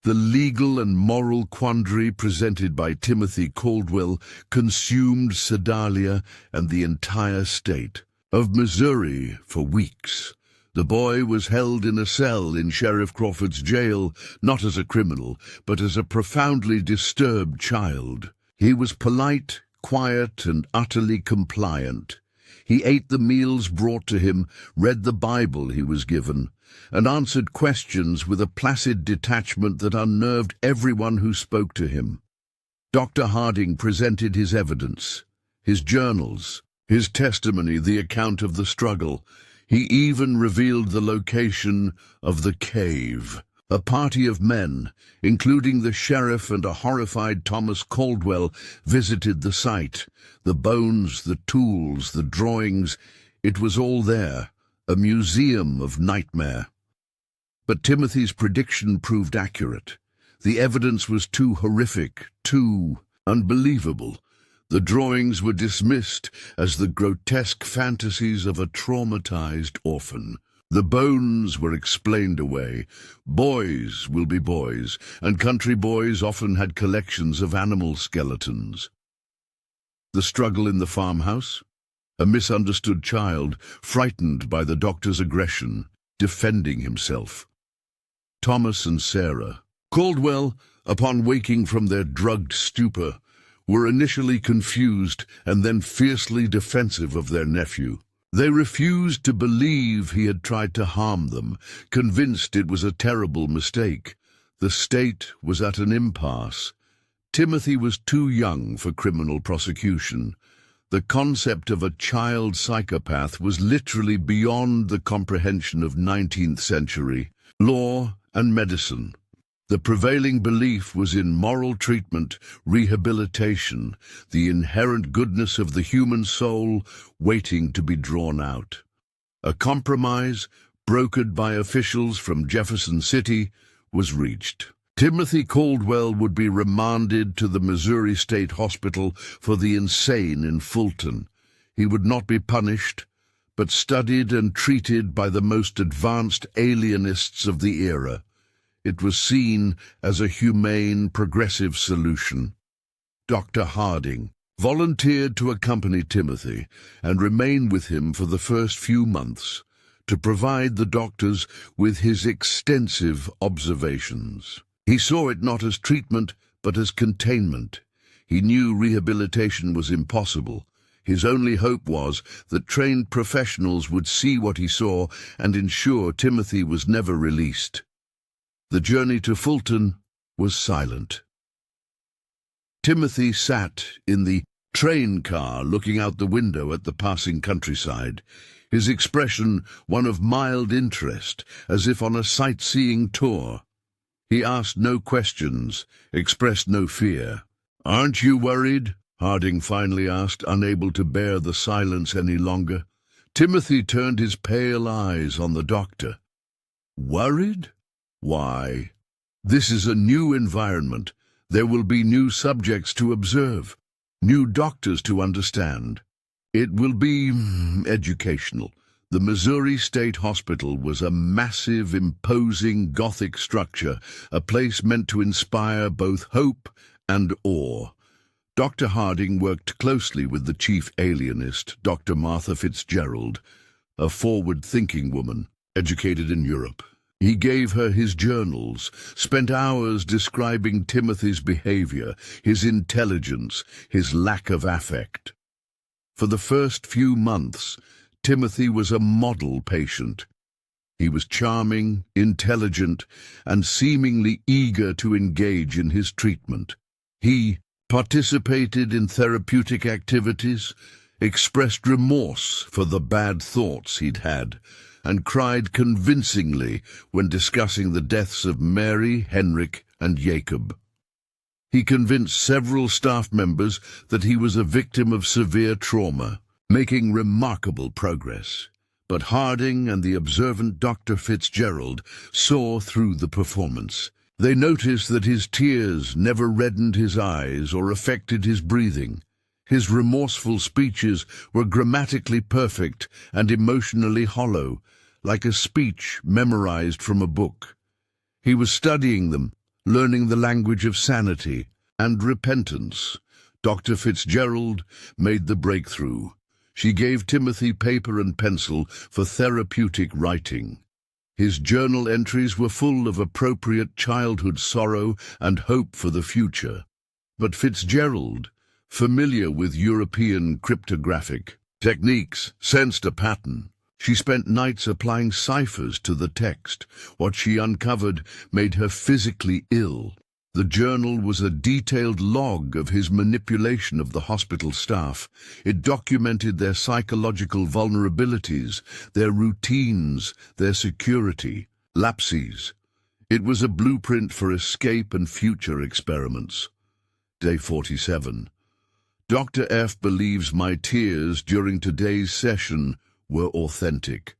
The legal and moral quandary presented by Timothy Caldwell consumed Sedalia and the entire state of Missouri for weeks. The boy was held in a cell in Sheriff Crawford's jail, not as a criminal, but as a profoundly disturbed child. He was polite, quiet, and utterly compliant. He ate the meals brought to him, read the Bible he was given, and answered questions with a placid detachment that unnerved everyone who spoke to him. Dr. Harding presented his evidence, his journals, his testimony, the account of the struggle. He even revealed the location of the cave. A party of men, including the sheriff and a horrified Thomas Caldwell, visited the site. The bones, the tools, the drawings, it was all there, a museum of nightmare. But Timothy's prediction proved accurate. The evidence was too horrific, too unbelievable. The drawings were dismissed as the grotesque fantasies of a traumatized orphan. The bones were explained away. Boys will be boys, and country boys often had collections of animal skeletons. The struggle in the farmhouse? A misunderstood child, frightened by the doctor's aggression, defending himself. Thomas and Sarah. Caldwell, upon waking from their drugged stupor, were initially confused and then fiercely defensive of their nephew. They refused to believe he had tried to harm them, convinced it was a terrible mistake. The state was at an impasse. Timothy was too young for criminal prosecution. The concept of a child psychopath was literally beyond the comprehension of 19th century law and medicine. The prevailing belief was in moral treatment, rehabilitation, the inherent goodness of the human soul waiting to be drawn out. A compromise, brokered by officials from Jefferson City, was reached. Timothy Caldwell would be remanded to the Missouri State Hospital for the insane in Fulton. He would not be punished, but studied and treated by the most advanced alienists of the era. It was seen as a humane, progressive solution. Dr. Harding volunteered to accompany Timothy and remain with him for the first few months to provide the doctors with his extensive observations. He saw it not as treatment, but as containment. He knew rehabilitation was impossible. His only hope was that trained professionals would see what he saw and ensure Timothy was never released. The journey to Fulton was silent. Timothy sat in the train car looking out the window at the passing countryside, his expression one of mild interest, as if on a sightseeing tour. He asked no questions, expressed no fear. "Aren't you worried?" Harding finally asked, unable to bear the silence any longer. Timothy turned his pale eyes on the doctor. "Worried? Why? This is a new environment. There will be new subjects to observe, new doctors to understand. It will be educational." The Missouri State Hospital was a massive, imposing Gothic structure, a place meant to inspire both hope and awe. Dr. Harding worked closely with the chief alienist, Dr. Martha Fitzgerald, a forward-thinking woman, educated in Europe. He gave her his journals, spent hours describing Timothy's behavior, his intelligence, his lack of affect. For the first few months, Timothy was a model patient. He was charming, intelligent, and seemingly eager to engage in his treatment. He participated in therapeutic activities, expressed remorse for the bad thoughts he'd had, and cried convincingly when discussing the deaths of Mary, Henrik, and Jacob. He convinced several staff members that he was a victim of severe trauma, making remarkable progress. But Harding and the observant Dr. Fitzgerald saw through the performance. They noticed that his tears never reddened his eyes or affected his breathing. His remorseful speeches were grammatically perfect and emotionally hollow, like a speech memorized from a book. He was studying them, learning the language of sanity and repentance. Dr. Fitzgerald made the breakthrough. She gave Timothy paper and pencil for therapeutic writing. His journal entries were full of appropriate childhood sorrow and hope for the future. But Fitzgerald, familiar with European cryptographic techniques, sensed a pattern. She spent nights applying ciphers to the text. What she uncovered made her physically ill. The journal was a detailed log of his manipulation of the hospital staff. It documented their psychological vulnerabilities, their routines, their security, lapses. It was a blueprint for escape and future experiments. Day 47. Dr. F believes my tears during today's session were authentic.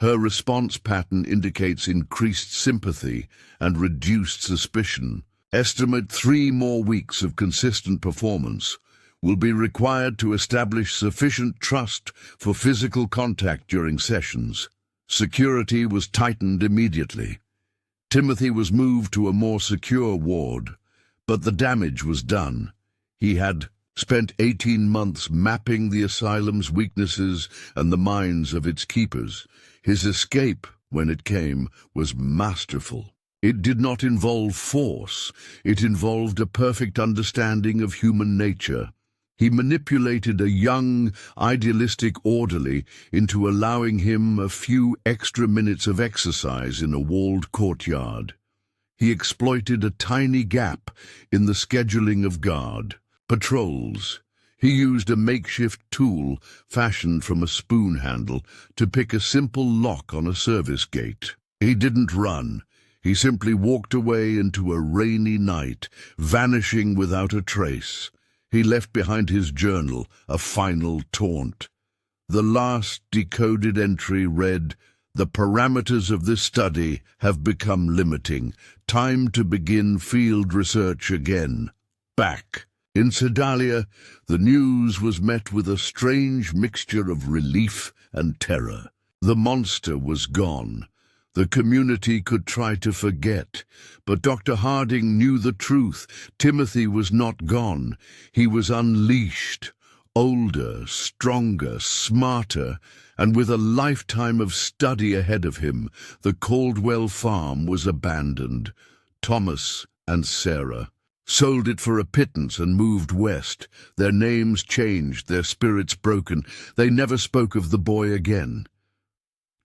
Her response pattern indicates increased sympathy and reduced suspicion. Estimate 3 more weeks of consistent performance will be required to establish sufficient trust for physical contact during sessions. Security was tightened immediately. Timothy was moved to a more secure ward, but the damage was done. He had spent 18 months mapping the asylum's weaknesses and the minds of its keepers. His escape, when it came, was masterful. It did not involve force. It involved a perfect understanding of human nature. He manipulated a young, idealistic orderly into allowing him a few extra minutes of exercise in a walled courtyard. He exploited a tiny gap in the scheduling of guard patrols. He used a makeshift tool fashioned from a spoon handle to pick a simple lock on a service gate. He didn't run. He simply walked away into a rainy night, vanishing without a trace. He left behind his journal, a final taunt. The last decoded entry read, "The parameters of this study have become limiting. Time to begin field research again." Back in Sedalia, the news was met with a strange mixture of relief and terror. The monster was gone. The community could try to forget, but Dr. Harding knew the truth. Timothy was not gone. He was unleashed, older, stronger, smarter, and with a lifetime of study ahead of him. The Caldwell farm was abandoned. Thomas and Sarah sold it for a pittance and moved west. Their names changed, their spirits broken. They never spoke of the boy again.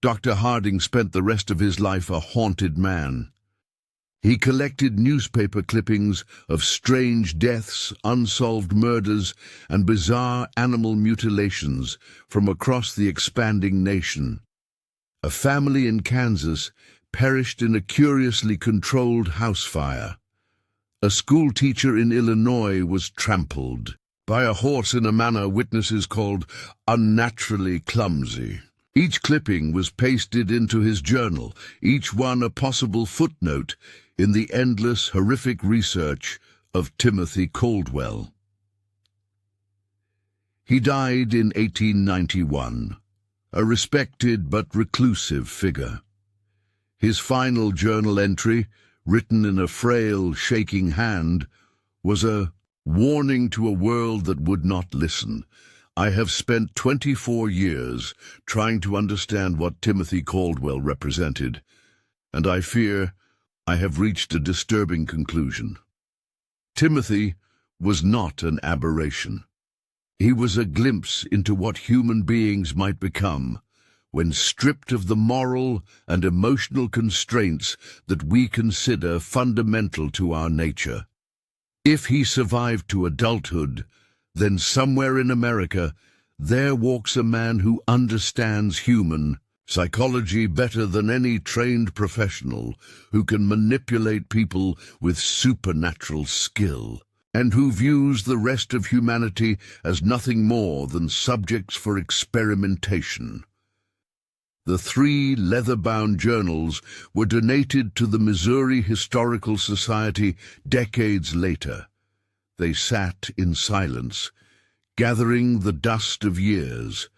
Dr. Harding spent the rest of his life a haunted man. He collected newspaper clippings of strange deaths, unsolved murders, and bizarre animal mutilations from across the expanding nation. A family in Kansas perished in a curiously controlled house fire. A school teacher in Illinois was trampled by a horse in a manner witnesses called unnaturally clumsy. Each clipping was pasted into his journal, each one a possible footnote in the endless, horrific research of Timothy Caldwell. He died in 1891, a respected but reclusive figure. His final journal entry, written in a frail, shaking hand, was a warning to a world that would not listen. I have spent 24 years trying to understand what Timothy Caldwell represented, and I fear I have reached a disturbing conclusion. Timothy was not an aberration. He was a glimpse into what human beings might become when stripped of the moral and emotional constraints that we consider fundamental to our nature. If he survived to adulthood, then somewhere in America there walks a man who understands human psychology better than any trained professional, who can manipulate people with supernatural skill, and who views the rest of humanity as nothing more than subjects for experimentation. The 3 leather-bound journals were donated to the Missouri Historical Society decades later. They sat in silence, gathering the dust of years,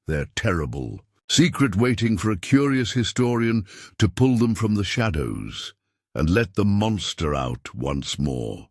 their terrible secret waiting for a curious historian to pull them from the shadows and let the monster out once more.